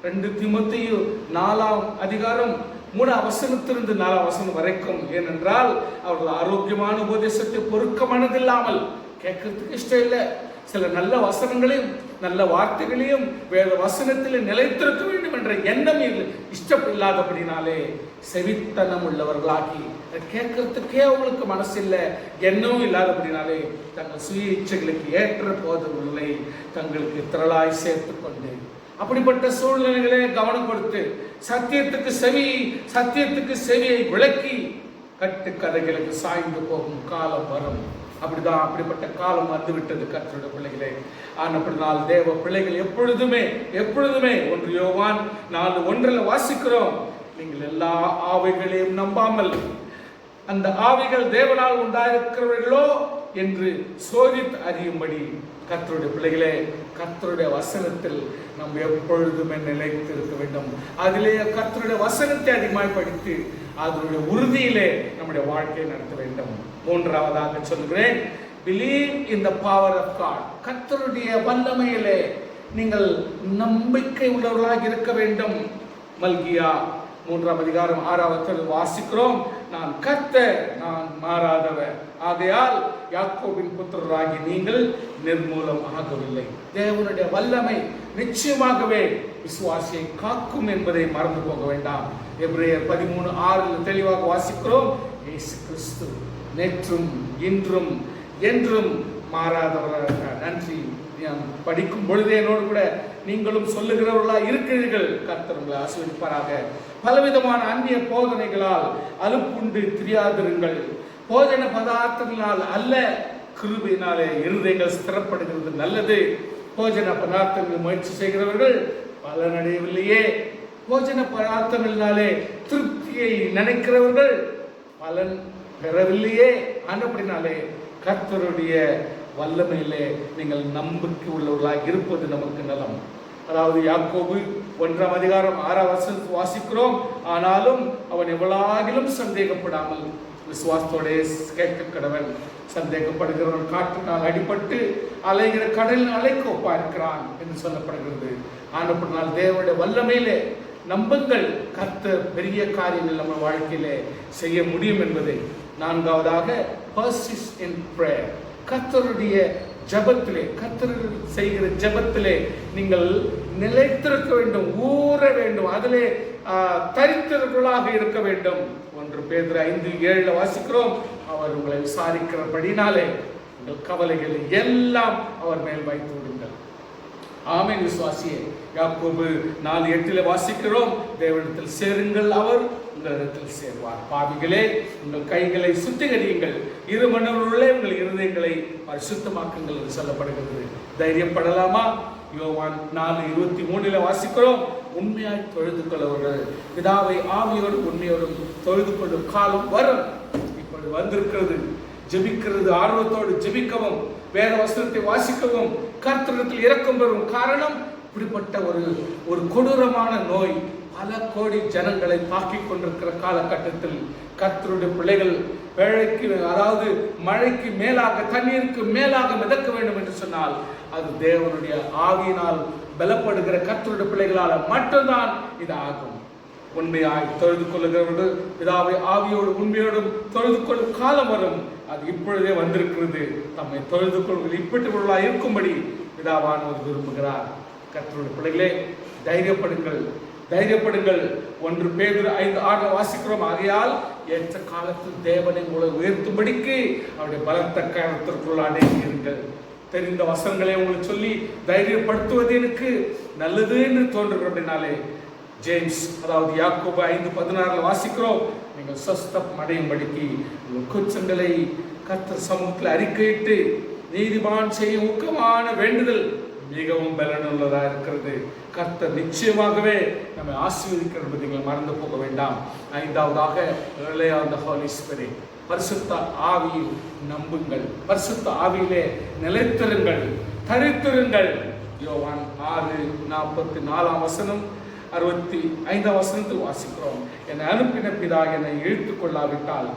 2 தீமோத்தேயு 4:3 4 வரைக்கும். ஏனென்றால் அவர்கள் ஆரோக்கியமான உபதேசத்தை பொறுக்க மனதில்லாமல், கேட்கறதுக்கு இஷ்டம் இல்லை, சில நல்ல வசனங்களையும் நல்ல வார்த்தைகளையும் வேத வசனத்தில் நிலைத்திருக்க வேண்டும் என்ற எண்ணம் இஷ்டம் இல்லாதபடினாலே செவித்தனம் உள்ளவர்களாகி கேட்கறதுக்கே அவங்களுக்கு மனசு இல்லை, எண்ணமும் இல்லாதபடினாலே தங்கள் சுய இச்சைகளுக்கு ஏற்ற போதல்களை தங்களுக்கு திரளாய் சேர்த்து கொண்டு அப்படிப்பட்ட சூழ்நிலைகளை கவனம் கொடுத்து சத்தியத்துக்கு செவியை விளக்கி கட்டுக்கதைகளுக்கு சாய்ந்து போகும் காலம் வரும். அப்படிப்பட்ட காலம் வந்துவிட்டது கர்த்தருடைய பிள்ளைகளே. ஆனப்படினால் தேவ பிள்ளைகள் எப்பொழுதுமே 1 யோவான் 4:1 வாசிக்கிறோம், நீங்கள் எல்லா ஆவிகளையும் நம்பாமல் அந்த ஆவிகள் தேவனால் உண்டாயிருக்கிறவர்களோ என்று சோதித்து அறியும்படி கர்த்தருடைய பிள்ளைகளே, கர்த்தருடைய வசனத்தில் நாம் எப்பொழுதுமே நிலைத்திருக்க வேண்டும். அதிலே கர்த்தருடைய வசனத்தை அதிகமாய் படித்து அதனுடைய உறுதியிலே நம்முடைய வாழ்க்கையை நடத்த வேண்டும். 3ஆவதாக சொல்கிறேன், believe in the power of God. கர்த்தருடைய வல்லமையிலே நீங்கள் நம்பிக்கை உள்ளவர்களாக இருக்க வேண்டும். மல்கியா 3:6 வாசிக்கிறோம், நான் கர்த்தர், நான் மாறாதவர், ஆகையால் யாக்கோபின் புத்திரராகி நீங்கள் நிர்மூலம் ஆகவில்லை. தேவனுடைய வல்லமை நிச்சயமாகவே விசுவாசியை காக்கும் என்பதை மறந்து போக வேண்டாம். எபிரேயர் 13:6 தெளிவாக வாசிக்கிறோம், இயேசு கிறிஸ்து நேற்றும் இன்றும் என்றும் மாறாதவர். நன்றி. படிக்கும் பொழுதே என்னோடு கூட நீங்களும் சொல்லுகிறவர்களா இருக்கிறீர்கள். கர்த்தர் உங்களை ஆசீர்வதிப்பாராக. பலவிதமான அந்நிய போதனைகளால் அலுப்புண்டு திரியாதிருங்கள். போஜன பதார்த்தங்களால் அல்ல, கிருபையினாலே இருதயங்கள் ஸ்திரப்படுகிறது நல்லது. போஜன பதார்த்தங்கள் முயற்சி செய்கிறவர்கள் பலனடையவில்லையே. போஜன பதார்த்தங்களினாலே திருப்தியை நினைக்கிறவர்கள் பலன் பெறவில்லையே. அப்படினாலே கர்த்தருடைய வல்லமையிலே நீங்கள் நம்பிக்கை உள்ளவர்களாக இருப்பது நமக்கு நலம். அதாவது யாக்கோபு 1:6 வாசிக்கிறோம், ஆனாலும் அவன் எவ்வளாகிலும் சந்தேகப்படாமல் விசுவாசத்தோட கேட்க கடவன். சந்தேகப்படுகிறவன் காற்றினால் அடிபட்டு அலைகிற கடலின் அலைக்கு ஒப்பா இருக்கிறான் என்று சொல்லப்படுகிறது. ஆனப்படினால் தேவனுடைய வல்லமையிலே நம்புங்கள், கர்த்தர் பெரிய காரியங்கள் நம்ம வாழ்க்கையிலே செய்ய முடியும் என்பதை. 4ஆவதாக persist in prayer. கர்த்தருடைய ஜெபத்திலே, கர்த்தர் செய்கிற ஜெபத்திலே நீங்கள் நிலைத்திருக்க வேண்டும், ஊற வேண்டும், அதிலே தரித்திரர்களாக இருக்க வேண்டும். 1 பேதுரு 5:7 வாசிக்கிறோம், அவர் உங்களை விசாரிக்கிறபடினாலே உங்கள் கவலைகளை எல்லாம் அவர் மேல் வைத்து விடுங்கள். ஆமென் விசுவாசியே. யாக்கோபு 4:8 வாசிக்கிறோம், தேவனிடத்தில் சேருங்கள், அவர் உங்களிடத்தில் சேர்வார். பாவிகளே, உங்கள் கைகளை சுத்திகரியுங்கள், இருமனவர்களே உங்கள் இருதயங்களை பரிசுத்தமாக்குங்கள் என்று சொல்லப்படுகிறது. தைரியப்படலாமா? யோவான் 4:23 வாசிக்கிறோம், உண்மையாய் தொழுது கொள்ளவர்கள் பிதாவை ஆவியோடு உண்மையோடும் தொழுது கொள்ளும் காலம் வரும். இப்பொழுது வந்திருக்கிறது. ஜெபிக்கிறது, ஆர்வத்தோடு ஜெபிக்கவும், வேத வசனத்தை வாசிக்கவும், கர்த்தரிடத்தில் இரக்கம் பெறும். காரணம், இப்படிப்பட்ட ஒரு கொடூரமான நோய் பல கோடி ஜனங்களை தாக்கிக் கொண்டிருக்கிற காலகட்டத்தில் கர்த்தருடைய பிள்ளைகள் வேலைக்கு, அதாவது மழைக்கு மேலாக, தண்ணீருக்கு மேலாக மிதக்க வேண்டும் என்று சொன்னால் அது தேவனுடைய ஆவியினால் பலப்படுகிற கர்த்தருடைய பிள்ளைகளால் மட்டும்தான் இது ஆகும். உண்மையாய் தொழுது கொள்ளுகிறவர்கள் பிதாவை ஆவியோடு உண்மையோடும் தொழுது கொள்ளும் காலம் வரும். அது இப்பொழுதே வந்திருக்கிறது. தம்மை தொழுது கொள்வது இப்படிப்பட்டவர்களாக இருக்கும்படி பிதாவானவர் விரும்புகிறார். கர்த்தருடைய பிள்ளைகளே, தைரியப்படுங்கள். 1 பேதுரு 5:6 வாசிக்கிறோம், ஆகையால் ஏற்ற காலத்தில் தேவனை உங்களை உயர்த்தும்படிக்கு அவருடைய பலத்த கரத்திற்குள் அடங்கியிருங்கள். தெரிந்த வசனங்களை உங்களுக்கு சொல்லி தைரியப்படுத்துவது எனக்கு நல்லது என்று தோன்றுகிறபடினாலே ஜேம்ஸ், அதாவது யாக்கோபு 5:16 வாசிக்கிறோம், நீங்கள் சொஸ்தம் அடையும்படிக்கு உங்கள் குற்றங்களை கர்த்தர் சமூகத்தில் அறிக்கையிட்டு நீதிமான் செய்யும் ஊக்கமான வேண்டுதல் மிகவும் பலனுள்ளதா இருக்கிறது. கர்த்தர் நிச்சயமாகவே நம்மை ஆசீர்வதிக்கிறார் என்பதை நீங்கள் மறந்து போக வேண்டாம். ஐந்தாவதாக ஹோலி ஸ்பிரிட், பரிசுத்த ஆவியில் நம்புங்கள், பரிசுத்த ஆவியிலே நிலைத்திருங்கள், தரித்திருங்கள். யோவான் 6:44 65 வாசிக்கிறோம். என்னை அனுப்பின பிதா என்னை இழுத்துக் கொள்ளாவிட்டால்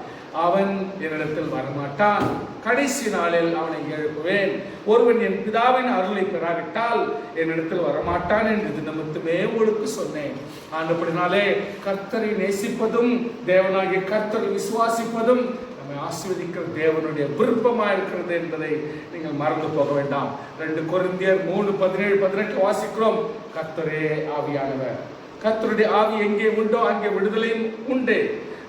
அவன் என்னிடத்தில் வரமாட்டான். கடைசி நாளில் அவனை எழுப்புவேன். ஒருவன் என் பிதாவின் அருளை பெறாவிட்டால் என்னிடத்தில் வரமாட்டான் என்று இது நிமித்தமே உங்களுக்கு சொன்னேன். ஆண்டபடினாலே கர்த்தரை நேசிப்பதும் தேவனாகிய கர்த்தரை விசுவாசிப்பதும் நம்மை ஆசீர்வதிக்கிற தேவனுடைய விருப்பமாக இருக்கிறது என்பதை நீங்கள் மறந்து போக வேண்டாம். 2 கொரிந்தியர் 3:17-18 வாசிக்கிறோம். கர்த்தரே ஆவியானவர். கர்த்தருடைய ஆவி எங்கே உண்டோ அங்கே விடுதலையும் உண்டு.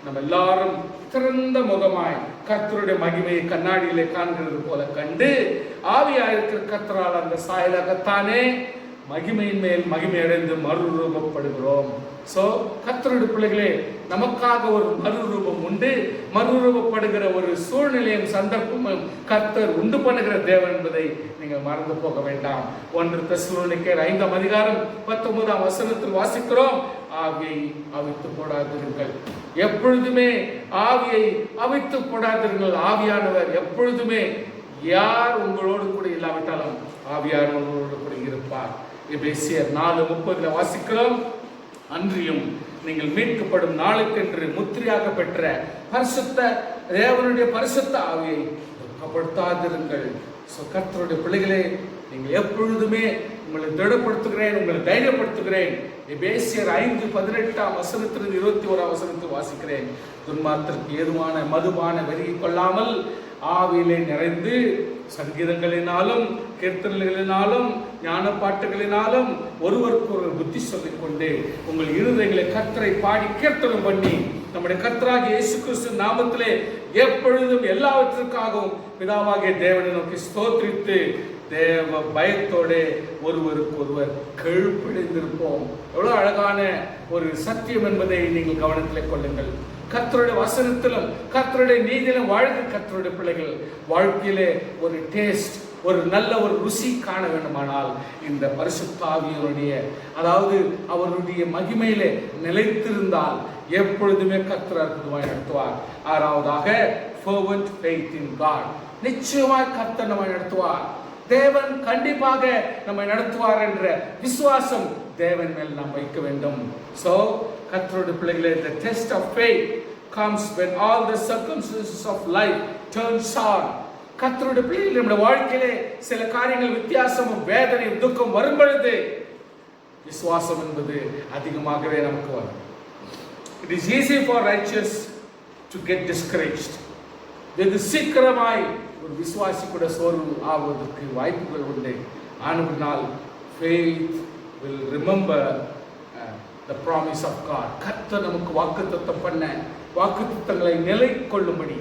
நம்ம எல்லாரும் திறந்த முகமாய் கர்த்தருடைய மகிமையை கண்ணாடியிலே காண்கிறது போல கண்டு ஆவியாயிருக்கிற கர்த்தரால் அந்த சாயலாகத்தானே மகிமையின் மேல் மகிமை அடைந்து மறுரூபப்படுகிறோம். சோ கர்த்தருடைய பிள்ளைகளே, நமக்காக ஒரு மறுரூபம் உண்டு. மறுரூபப்படுகிற ஒரு சூழ்நிலையும் சந்தர்ப்பமும் கர்த்தர் உண்டு பண்ணுகிற தேவன் என்பதை நீங்கள் மறந்து போக வேண்டாம். 1 தெசலோனிக்கேயர் 5:19 வாசிக்கிறோம். ஆவியை அவித்து போடாதீர்கள். எப்பொழுதுமே ஆவியை அவித்து போடாதீர்கள். ஆவியானவர் எப்பொழுதுமே யார் உங்களோடு கூட இல்லாவிட்டாலும் ஆவியானவர்களோடு கூட இருப்பார். எபேசியர் 4:30 வாசிக்கிறோம். அன்றியும் நீங்கள் மீட்கப்படும் நாளுக்கென்று முத்திரையாக பெற்ற பரிசுத்த தேவனுடைய பரிசுத்த ஆவியை துக்கப்படுத்தாதிருங்கள். கர்த்தருடைய பிள்ளைகளே, நீங்கள் எப்பொழுதுமே உங்களை திடப்படுத்துகிறேன், உங்களை தைரியப்படுத்துகிறேன். எபேசியர் 5:18-21 வாசிக்கிறேன். துன்மார்த்திற்கு ஏதுவான மதுபான வெறி கொள்ளாமல் ஆவியிலே நிறைந்து சங்கீதங்களினாலும் கீர்த்தனைகளினாலும் ஞான பாட்டுகளினாலும் ஒருவருக்கு ஒரு புத்தி சொல்லிக் கொண்டு உங்கள் இருதயங்களை கர்த்தரை பாடி கீர்த்தனம் பண்ணி நம்முடைய கர்த்தராகிய இயேசு கிறிஸ்து நாமத்திலே எப்பொழுதும் எல்லாவற்றிற்காகவும் பிதாவாகிய தேவனை நோக்கி ஸ்தோத்திரித்து தேவ பயத்தோட ஒருவருக்கு ஒருவர் கீழ்ப்படிந்திருப்போம். எவ்வளவு அழகான ஒரு சத்தியம் என்பதை நீங்கள் கவனத்தில் கொள்ளுங்கள். கர்த்தருடைய வசனத்திலும் கர்த்தருடைய நீதியிலும் வாழ்க்கை கர்த்தருடைய பிள்ளைகள் வாழ்க்கையிலே ஒரு டேஸ்ட், ஒரு நல்ல ஒரு ருசி காண வேண்டுமானால் இந்த பரிசுத்த ஆவியினுடைய, அதாவது அவருடைய மகிமையிலே நிலைத்திருந்தால் எப்பொழுதுமே கர்த்தர் அற்புதமாய் நடத்துவார். 6வதாக fervent faith in God. நிச்சயமாய் கர்த்தர் நம்மை நடத்துவார். தேவன் கண்டிப்பாக நம்மை நடத்துவார் என்ற விசுவாசம் தேவன் மேல் நாம் வைக்க வேண்டும். So கர்த்தருடைய பிள்ளைகளே, the test of faith comes when all the circumstances of life turn sour. கர்த்தருடைய பிள்ளைகளே, நம்முடைய வாழ்க்கையிலே சில காரியங்கள் வித்தியாசமும் வேதனையும் துக்கம் வரும் பொழுது விசுவாசம் என்பது அதிகமாகவே நமக்கு வரும். It is easy for righteous to get discouraged. வெகு சீக்கிரமாய் ஒரு விசுவாசி கூட சோர்வு ஆவதற்கு வாய்ப்புகள் உண்டு. ஆனால் faith will remember the promise of God. கர்த்தர் நமக்கு வாக்குத்தத்தம் பண்ண வாக்குத்தத்தங்களை நிலை கொள்ளும்படி,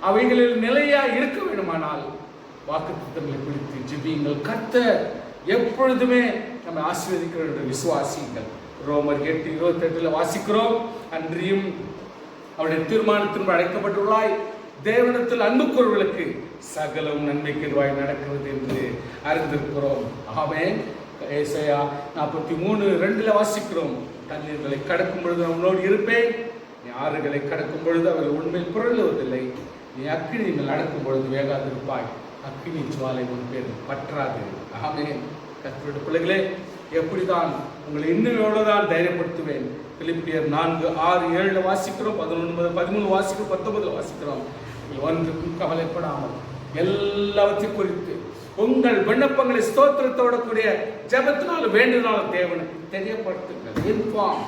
அவைகளில் நிலையா இருக்க வேண்டுமானால் வாக்குத்தத்தங்களை பிடித்து ஜெபியுங்கள். கர்த்தர் எப்பொழுதுமே நம்மை ஆசீர்வதிக்கிற விசுவாசியுங்கள். ரோமர் 8:28 வாசிக்கிறோம். அன்றியும் அவருடைய தீர்மானத்தின்படி அழைக்கப்பட்டுள்ளாய், தேவனிடத்தில் அன்பு கூறுவர்களுக்கு சகலம் நன்மைக்கு எதுவாய் நடக்கிறது என்று அறிந்திருக்கிறோம். ஆமென். ஏசாயா 43:2 வாசிக்கிறோம். தண்ணீர்களை கடக்கும் பொழுது உன்னோடு இருப்பேன், நீ ஆறுகளை கடக்கும் பொழுது அவர்கள் உண்மையில் புரளுவதில்லை, நீ அக்கினி நடக்கும் பொழுது வேகாதிருப்பாய், அக்கினி ஜுவாலை உன் பேர் பற்றாது. ஆமென். கர்த்தருடைய பிள்ளைகளே, எப்படிதான் உங்களை இன்னும் எவ்வளவுதான் தைரியப்படுத்துவேன். பிலிப்பியர் 4:6-7 வாசிக்கிறோம். 11-13 வாசிக்கிறோம். 19 வாசிக்கிறோம். ஒன்றுக்கும் கவலைப்படாமல் எல்லாவற்றையும் குறித்து உங்கள் விண்ணப்பங்களை ஸ்தோத்திரத்தோட கூடிய ஜெபத்தினாலும் வேண்டுனாலும் தேவனுக்கு தெரியப்படுத்துங்கள். இன்ஃபார்ம்.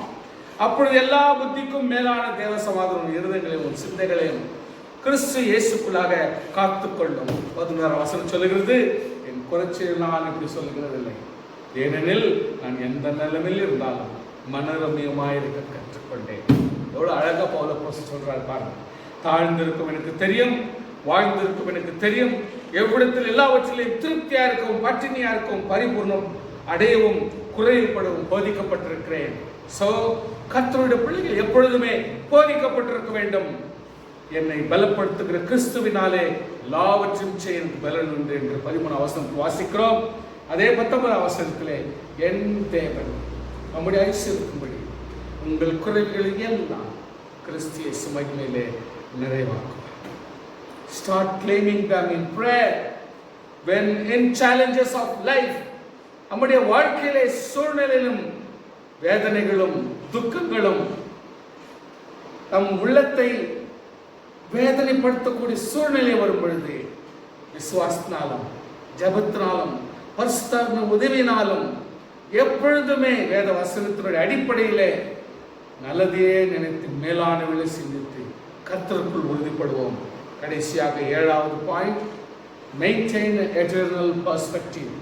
அப்பொழுது எல்லா புத்திக்கும் மேலான தேவ சமாதானம் இருதயங்களையும் சிந்தைகளையும் கிறிஸ்து இயேசுக்குள்ளாக காத்துக்கொள்ளும். 11 சொல்லுகிறது, என் குறைச்சியில் நான் இப்படி சொல்லுகிறதில்லை, ஏனெனில் நான் எந்த நிலைமையில் இருந்தாலும் மனரமியமாயிருக்க கற்றுக்கொண்டேன். எவ்வளவு அழகா பவுல் சொல்றாரு பாருங்க. தாழ்ந்திருக்கும் எனக்கு தெரியும், வாழ்ந்திருக்கும் எனக்கு தெரியும், எவ்விடத்தில் எல்லாவற்றிலையும் திருப்தியா இருக்கும், பட்டினியா இருக்கும், பரிபூர்ணம் அடையவும் குறைவுபடவும் போதிக்கப்பட்டிருக்கிறேன். சோ கர்த்தருடைய பிள்ளைகள் எப்பொழுதுமே போதிக்கப்பட்டிருக்க வேண்டும். என்னை பலப்படுத்துகிற கிறிஸ்துவினாலே எல்லாவற்றையும் செய்ய பலன் உண்டு என்று 13 வாசிக்கிறோம். அதே 19 வசனத்திலே, என் தேவன் நம்முடைய ஐஸ்வர்யத்தின்படி உங்கள் குறைகளை எல்லாம் கிறிஸ்து இயேசு மகிமையிலே நிறைவாக்குவார். Start claiming them in prayer when in challenges of life. நம்முடைய வாழ்க்கையிலே சூழ்நிலையிலும் வேதனைகளும் துக்கங்களும் நம் உள்ளத்தை வேதனைப்படுத்தக்கூடிய சூழ்நிலை வரும் பொழுது விசுவாசத்தினாலும் ஜபத்தினாலும் பரிசுத்தாவின் உதவியினாலும் எப்பொழுதுமே வேத வசனத்தினுடைய அடிப்படையிலே நல்லதையே நினைத்து மேலானவர்களை சிந்தித்து கர்த்தருக்குள் உறுதிப்படுவோம். கடைசியாக 7வது பாயிண்ட், மெயின்டைன் எட்டர்னல் பெர்ஸ்பெக்டிவ்.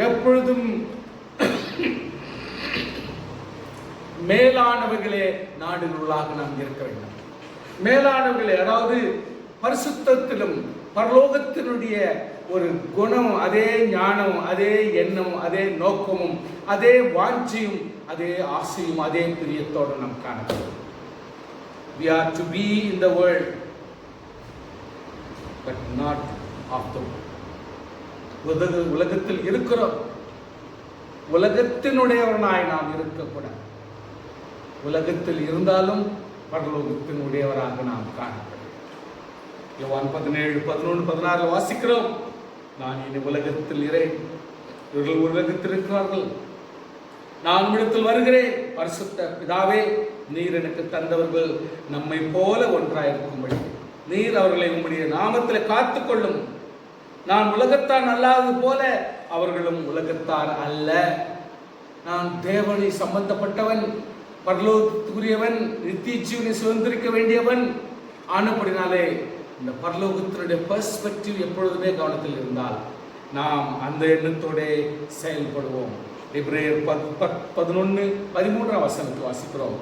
எப்பொழுதும் மேலானவர்களே நாடுகளாக நாம் இருக்க வேண்டும். மேலானவர்களே, அதாவது பரிசுத்தத்திலும் பரலோகத்தினுடைய ஒரு குணம், அதே ஞானம், அதே எண்ணம், அதே நோக்கமும், அதே வாஞ்சியும், அதே ஆசையும், அதே பிரியத்தோடு நாம் காணப்படும். We are to be in the world but not of the world. உலகத்தில் இருக்கிறோம், உலகத்தினுடையவனாய் நாம் இருக்கக்கூடாது. உலகத்தில் இருந்தாலும் பரலோகத்தினுடையவராக நாம் காணப்படும். யோவான் 17, 11, 16 வாசிக்கிறோம். நான் இனி உலகத்தில் இறேன், இவர்கள் உலகத்தில் இருக்கிறார்கள், நான் உம்மிடத்தில் வருகிறேன். பரிசுத்த பிதாவே, நீர் எனக்கு தந்தவர்கள் நம்மை போல ஒன்றாயிருக்கும்படி நீர் அவர்களை உம்முடைய நாமத்தில் காத்துக்கொள்ளும். நான் உலகத்தான் அல்லாதது போல அவர்களும் உலகத்தார் அல்ல. நான் தேவனை சம்பந்தப்பட்டவன், பரலோகத்துக்குரியவன், நித்திய ஜீவனை சுதந்திரிக்க வேண்டியவன் ஆனபடினாலே இந்த பரலோகத்தினுடைய பெர்ஸ்பெக்டிவ் எப்பொழுதுமே கவனத்தில் இருந்தால் நாம் அந்த எண்ணத்தோட செயல்படுவோம். எபிரேயர் 11, 13 வசனத்தை வாசிக்கிறோம்.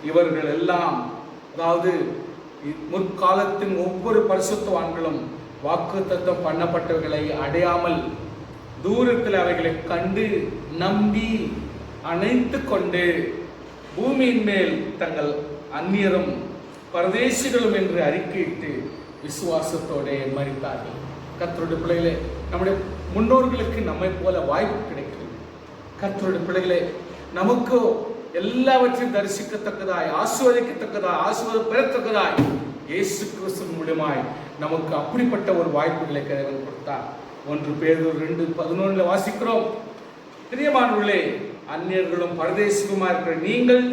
இவர்கள் எல்லாம், அதாவது முற்காலத்தின் ஒவ்வொரு பரிசுத்தவான்களும் வாக்குத்தத்தம் பண்ணப்பட்டவர்களை அடையாமல் தூரத்தில் அவைகளை கண்டு நம்பி அணைத்து கொண்டு பூமியின் மேல் தங்கள் அந்நியரும் பரதேசிகளும் என்று அறிக்கையிட்டு விசுவாசத்தோட மரித்தார்கள். கர்த்தருடைய பிள்ளைகளே, நம்முடைய முன்னோர்களுக்கு நம்மை போல வாய்ப்பு கிடைக்கிறது. கர்த்தருடைய பிள்ளைகளே, நமக்கு எல்லாவற்றையும் தரிசிக்கத்தக்கதாய், ஆசீர்வதிக்கத்தக்கதாய், பெறத்தக்கதாய் இயேசு கிறிஸ்து மூலமாய் நமக்கு அப்படிப்பட்ட ஒரு வாய்ப்புகளை கடவுள் கொடுத்தார். 1 பேதுரு 2:11 வாசிக்கிறோம். பிரியமானவர்களே, அந்நியர்களும் பரதேசிகளுமா இருக்கிற நீங்கள்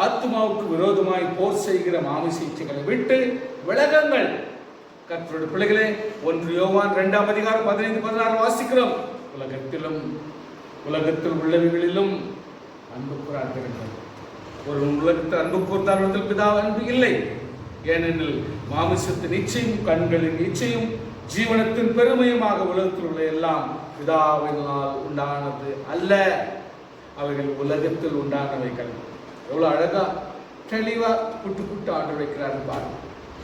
ஆத்மாவுக்கு விரோதமாய் போர் செய்கிற மாமிச இச்சைகளை விட்டு விலகுங்கள். கர்த்தருடைய பிள்ளைகளே, 1 யோவான் 2 அதிகாரம் 15, 16 வாசிக்கிறோம். உலகத்தில் உள்ளவைகளிலும் அன்பு கூறாதிருங்கள். ஒரு உலகத்தில் அன்பு கூர்ந்தால் பிதா அன்பு இல்லை. ஏனெனில் மாமிசத்தின் இச்சையும் கண்களின் இச்சையும் ஜீவனத்தின் பெருமையுமாக உலகத்தில் உள்ள எல்லாம் பிதாவினால் உண்டானது அல்ல, அவைகள் உலகத்தில் உண்டானவைகள். எவ்வளவு அழகா தெளிவா புட்டு ஆண்டு வைக்கிறாரு பாருங்க.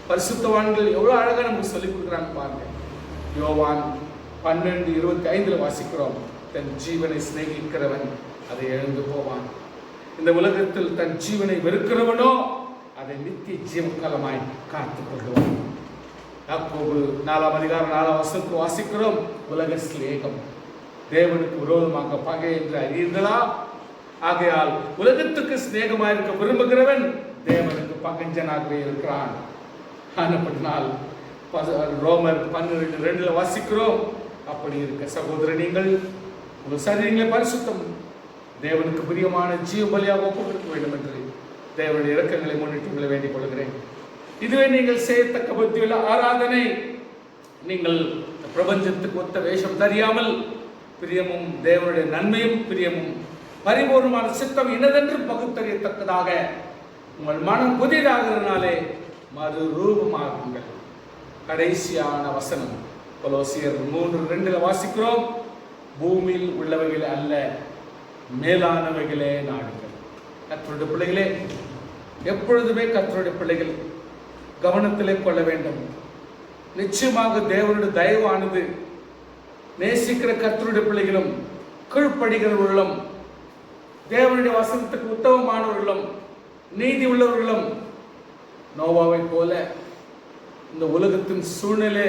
பரிசுத்தவான்கள் எவ்வளவு அழகா நமக்கு சொல்லிக் கொடுக்குறாங்க பாருங்க. யோவான் 12:25 வாசிக்கிறோம். தன் ஜீவனை சிநேகிக்கிறவன் அதை இழந்து போவான், இந்த உலகத்தில் தன் ஜீவனை வெறுக்கிறவனோ அதை நித்திய ஜீவகாலமாய் காத்துக் கொள்வான். யாக்கோபு 4 அதிகாரம் 4 வசனத்தை வாசிக்கிறோம். உலக சிநேகம் தேவனுக்கு விரோதமாக பகை என்று அறியீர்களா? ஆகையால் உலகத்துக்கு சிநேகமாயிருக்க விரும்புகிறவன் தேவனுக்கு பகஞ்சனாகவே இருக்கிறான். ஆனப்படினால் ரோமர் 12:2 வாசிக்கிறோம். அப்படி இருக்க சகோதரர், நீங்கள் உங்கள் சரீரங்களை பரிசுத்தம் தேவனுக்கு பிரியமான ஜீவ பலியாக ஒப்புக் கொடுக்க வேண்டும் என்று தேவனுடைய இரக்கங்களை முன்னிட்டு உங்களை வேண்டிக் கொள்கிறேன். இதுவே நீங்கள் செய்யத்தக்க புத்தியுள்ள ஆராதனை. நீங்கள் பிரபஞ்சத்துக்கு ஒத்த வேஷம் தெரியாமல் பிரியமும் தேவனுடைய நன்மையும் பிரியமும் பரிபூர்ணமான சித்தம் இன்னதென்று பகுத்தறியத்தக்கதாக உங்கள் மனம் புதிதாகிறதுனாலே மறு ரூபமாகுங்கள். கடைசியான வசனம் கொலோசியர் 3:2 வாசிக்கிறோம். பூமியில் உள்ளவைகள் அல்ல, மேலானவைகளே நாடுங்கள். கர்த்தருடைய பிள்ளைகளே, எப்பொழுதுமே கர்த்தருடைய பிள்ளைகள் கவனத்திலே கொள்ள வேண்டும். நிச்சயமாக தேவனுடைய தயவானது நேசிக்கிற கர்த்தருடைய பிள்ளைகளும் கீழ்ப்படுகிறவர்களும் தேவனுடைய வசனத்துக்கு உத்தமமானவர்களும் நீதி உள்ளவர்களும் நோவாவை போல இந்த உலகத்தின் சூழ்நிலை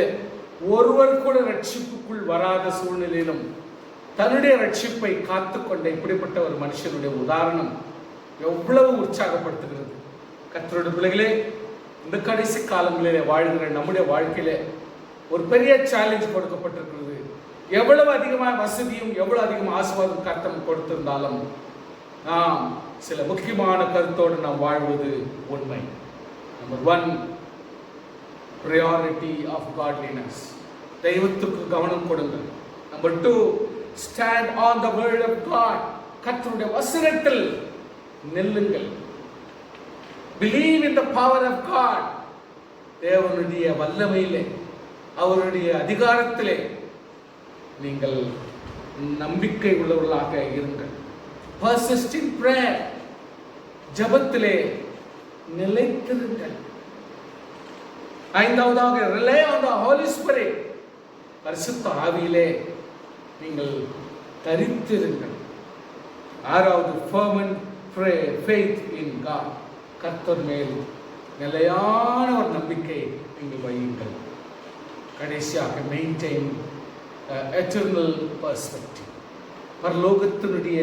ஒருவர் கூட ரட்சிப்புக்குள் வராத சூழ்நிலையிலும் தன்னுடைய ரட்சிப்பை காத்துக்கொண்ட இப்படிப்பட்ட ஒரு மனுஷனுடைய உதாரணம் எவ்வளவு உற்சாகப்படுத்துகிறது. கர்த்தருடைய பிள்ளைகளே, இந்த கடைசி காலங்களிலே வாழ்கிற நம்முடைய வாழ்க்கையிலே ஒரு பெரிய சேலஞ்ச் கொடுக்கப்பட்டிருக்கிறது. எவ்வளவு அதிகமாக வசதியும் எவ்வளவு அதிகமாக ஆசீர்வாதம் கர்த்தர் கொடுத்திருந்தாலும் நாம் சில முக்கியமான கருத்தோடு நாம் வாழ்வது உண்மை. Number 1, priority of godliness. தெய்வத்துக்கு கவனம் கொடுங்கள். Number 2, stand on the word of God. கர்த்தருடைய வசனத்தில் நில்லுங்கள். believe in the power of God. தேவனுடைய வல்லமையிலே, அவருடைய அதிகாரத்திலே நீங்கள் நம்பிக்கை உள்ளவர்களாக இருங்கள். persist in prayer. ஜெபத்திலே நிலைத்திருங்கள். 5வது, rely on the Holy Spirit. பரிசுத்த ஆவியிலே நீங்கள் தரித்திருங்கள். 6வது, fervent faith in God. கர்த்தர் மேல் நிலையான ஒரு நம்பிக்கை நீங்கள் வையுங்கள். கடைசியாக maintain eternal perspective. பரலோகத்தினுடைய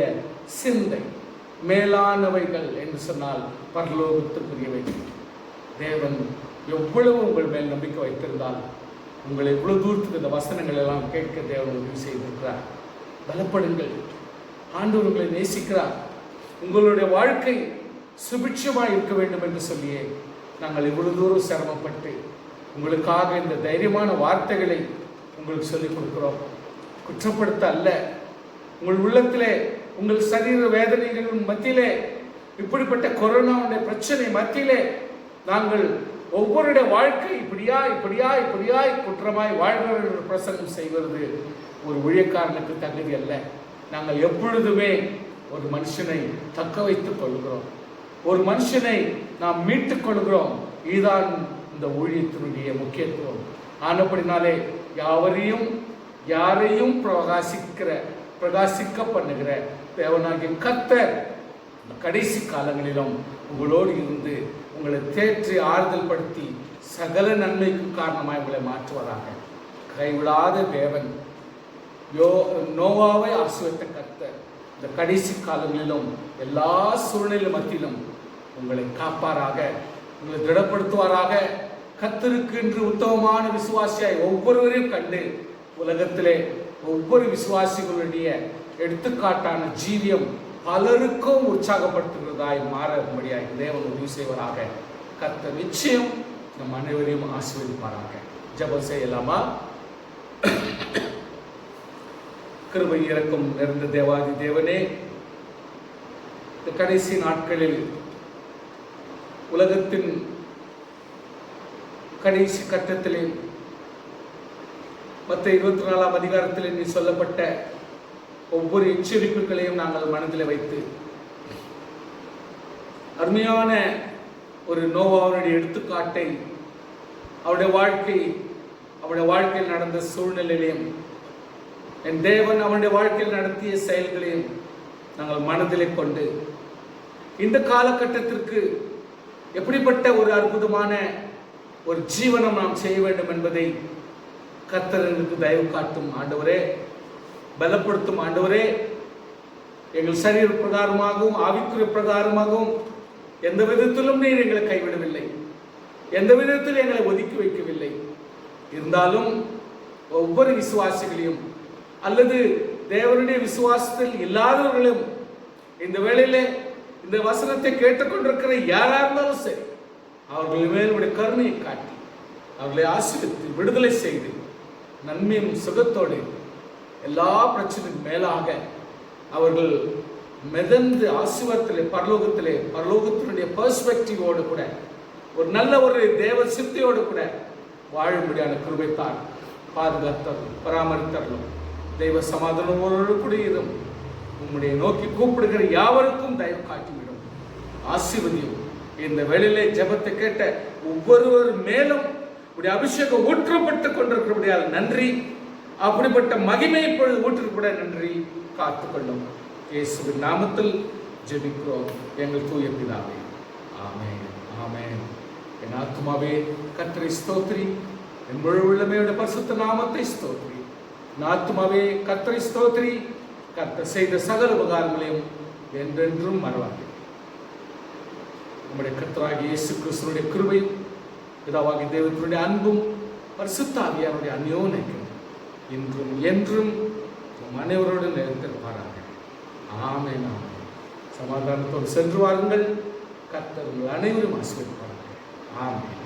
சிந்தை, மேலானவைகள் என்று சொன்னால் பரலோகத்துக்குரியவைகள். தேவன் எவ்வளவு உங்கள் மேல் நம்பிக்கை வைத்திருந்தால் உங்களை எவ்வளவு தூரத்துக்கு இந்த வசனங்கள் எல்லாம் கேட்க தேவன் உதவி செய்திருக்கிறார். பலப்படுங்கள். ஆண்டவர் உங்களை நேசிக்கிறார். உங்களுடைய வாழ்க்கை சுபிட்சமாக இருக்க வேண்டும் என்று சொல்லியே நாங்கள் இவ்வளவு தூரம் சிரமப்பட்டு உங்களுக்காக இந்த தைரியமான வார்த்தைகளை உங்களுக்கு சொல்லிக் கொடுக்கிறோம். குற்றப்படுத்த அல்ல, உங்கள் உள்ளத்திலே உங்கள் சரீர வேதனைகளின் மத்தியிலே, இப்படிப்பட்ட கொரோனாவுடைய பிரச்சனை மத்தியிலே நாங்கள் ஒவ்வொருடைய வாழ்க்கை இப்படியாய் குற்றமாய் வாழ்கிறவர்கள் பிரசங்கம் செய்வது ஒரு ஊழியக்காரனுக்கு தகுதி அல்ல. நாங்கள் எப்பொழுதுமே ஒரு மனுஷனை தக்க வைத்துக் கொள்கிறோம், ஒரு மனுஷனை நாம் மீட்டுக் கொள்கிறோம். இதுதான் இந்த ஊழியத்தினுடைய முக்கியத்துவம். ஆனப்படினாலே யாரையும் பிரகாசிக்க பண்ணுகிற தேவனாகிய கர்த்தர் கடைசி காலங்களிலும் உங்களோடு இருந்து உங்களை தேற்றி ஆறுதல் படுத்தி சகல நன்மைக்கு காரணமாய் உங்களை மாற்றுவதாக. கைவிடாத தேவன், நோவாவை ஆசீர்வதித்த கர்த்தர் இந்த கடைசி காலங்களிலும் எல்லா சூழ்நிலை மத்தியிலும் உங்களை காப்பாராக, உங்களை திடப்படுத்துவாராக. கர்த்தருக்கு என்று உத்தமமான விசுவாசியாய் ஒவ்வொருவரையும் கண்டு உலகத்திலே ஒவ்வொரு விசுவாசிகளுடைய எடுத்துக்காட்டான ஜீவியம் பலருக்கும் உற்சாகப்படுத்துகிறதாய் மாறும்படியாய் தேவன் உதவி செய்வராக. கர்த்தர் நிச்சயம் நம் அனைவரையும் ஆசீர்வதிப்பாராக. ஜெபம் செய்யலாமா? கிருபை இரக்கம் நிறைந்த தேவாதி தேவனே, இந்த கடைசி நாட்களில் உலகத்தின் கடைசி கட்டத்திலே மற்ற 24ஆம் அதிகாரத்தில் நீ சொல்லப்பட்ட ஒவ்வொரு எச்சரிப்புகளையும் நாங்கள் மனதில் வைத்து அருமையான ஒரு நோவாவுடைய எடுத்துக்காட்டை அவருடைய வாழ்க்கையில் நடந்த சூழ்நிலையிலையும் என் தேவன் அவனுடைய வாழ்க்கையில் நடத்திய செயல்களையும் நாங்கள் மனதிலே கொண்டு இந்த காலகட்டத்திற்கு எப்படிப்பட்ட ஒரு அற்புதமான ஒரு ஜீவனம் நாம் செய்ய வேண்டும் என்பதை கர்த்தர் எங்களுக்கு தயவு காட்டும் ஆண்டவரே, பலப்படுத்தும் ஆண்டவரே. எங்கள் சரீர பிரகாரமாகவும் ஆவிக்குரிய பிரகாரமாகவும் எந்த விதத்திலும் நீர் எங்களை கைவிடவில்லை, எந்த விதத்தில் எங்களை ஒதுக்கி வைக்கவில்லை. இருந்தாலும் ஒவ்வொரு விசுவாசிகளையும் அல்லது தேவனுடைய விசுவாசத்தில் இல்லாதவர்களும் இந்த வேளையிலே இந்த வசனத்தை கேட்டுக்கொண்டிருக்கிற யாரா இருந்தாலும் சரி, அவர்கள் மேலுடைய கருணையை காட்டி அவர்களை ஆசீர்வதித்து விடுதலை செய்து நன்மையும் சுகத்தோடு எல்லா பிரச்சனைக்கும் மேலாக அவர்கள் மிதந்து ஆசீர்வாதத்திலே பரலோகத்தினுடைய பெர்ஸ்பெக்டிவோடு கூட ஒரு நல்ல ஒரு தேவ சித்தியோடு கூட வாழும்படியான கிருபைத்தான் பாதுகாத்தரும் பராமரித்தரும். தெய்வ சமாதானமோடு கூட இரும். உம்முடைய நோக்கி கூப்பிடுகிற யாவருக்கும் தயவு காட்டிவிடும். ஆசீர்வதியும். இந்த வேளையிலே ஜெபத்தை கேட்ட ஒவ்வொருவர் மேலும் உடைய அபிஷேகம் ஊற்றப்பட்டு கொண்டிருக்கிறபடியால் நன்றி. அப்படிப்பட்ட மகிமை இப்பொழுது ஊற்றுப்பட நன்றி. காத்துக்கொள்ளும். இயேசுவின் நாமத்தில் ஜெபிக்கிறோம் எங்கள் தூய பிதாவே. ஆமென், ஆமென். என் ஆத்துமாவே கர்த்தரை ஸ்தோத்திரி, என் முழு உள்ளமையோட பரிசுத்த நாமத்தை ஸ்தோத்திரி. என் ஆத்துமாவே கர்த்தரை ஸ்தோத்திரி, கர்த்தர் செய்த சகல உபகாரங்களையும் என்றென்றும் மறவாதீர்கள். நம்முடைய கர்த்தராகிய இயேசு கிறிஸ்துவினுடைய கிருபையும் பிதாவாகிய தேவனுடைய அன்பும் பரிசுத்த ஆவியானுடைய அந்யோன்யம் இன்றும் என்றும் நம் அனைவரோடு நிலைத்திருப்பாராக. ஆமென். ஆமென். சமாதானத்தோடு சென்று வாருங்கள். கர்த்தர் உங்கள் அனைவரும் ஆசீர்வதிப்பாராக. ஆமென்.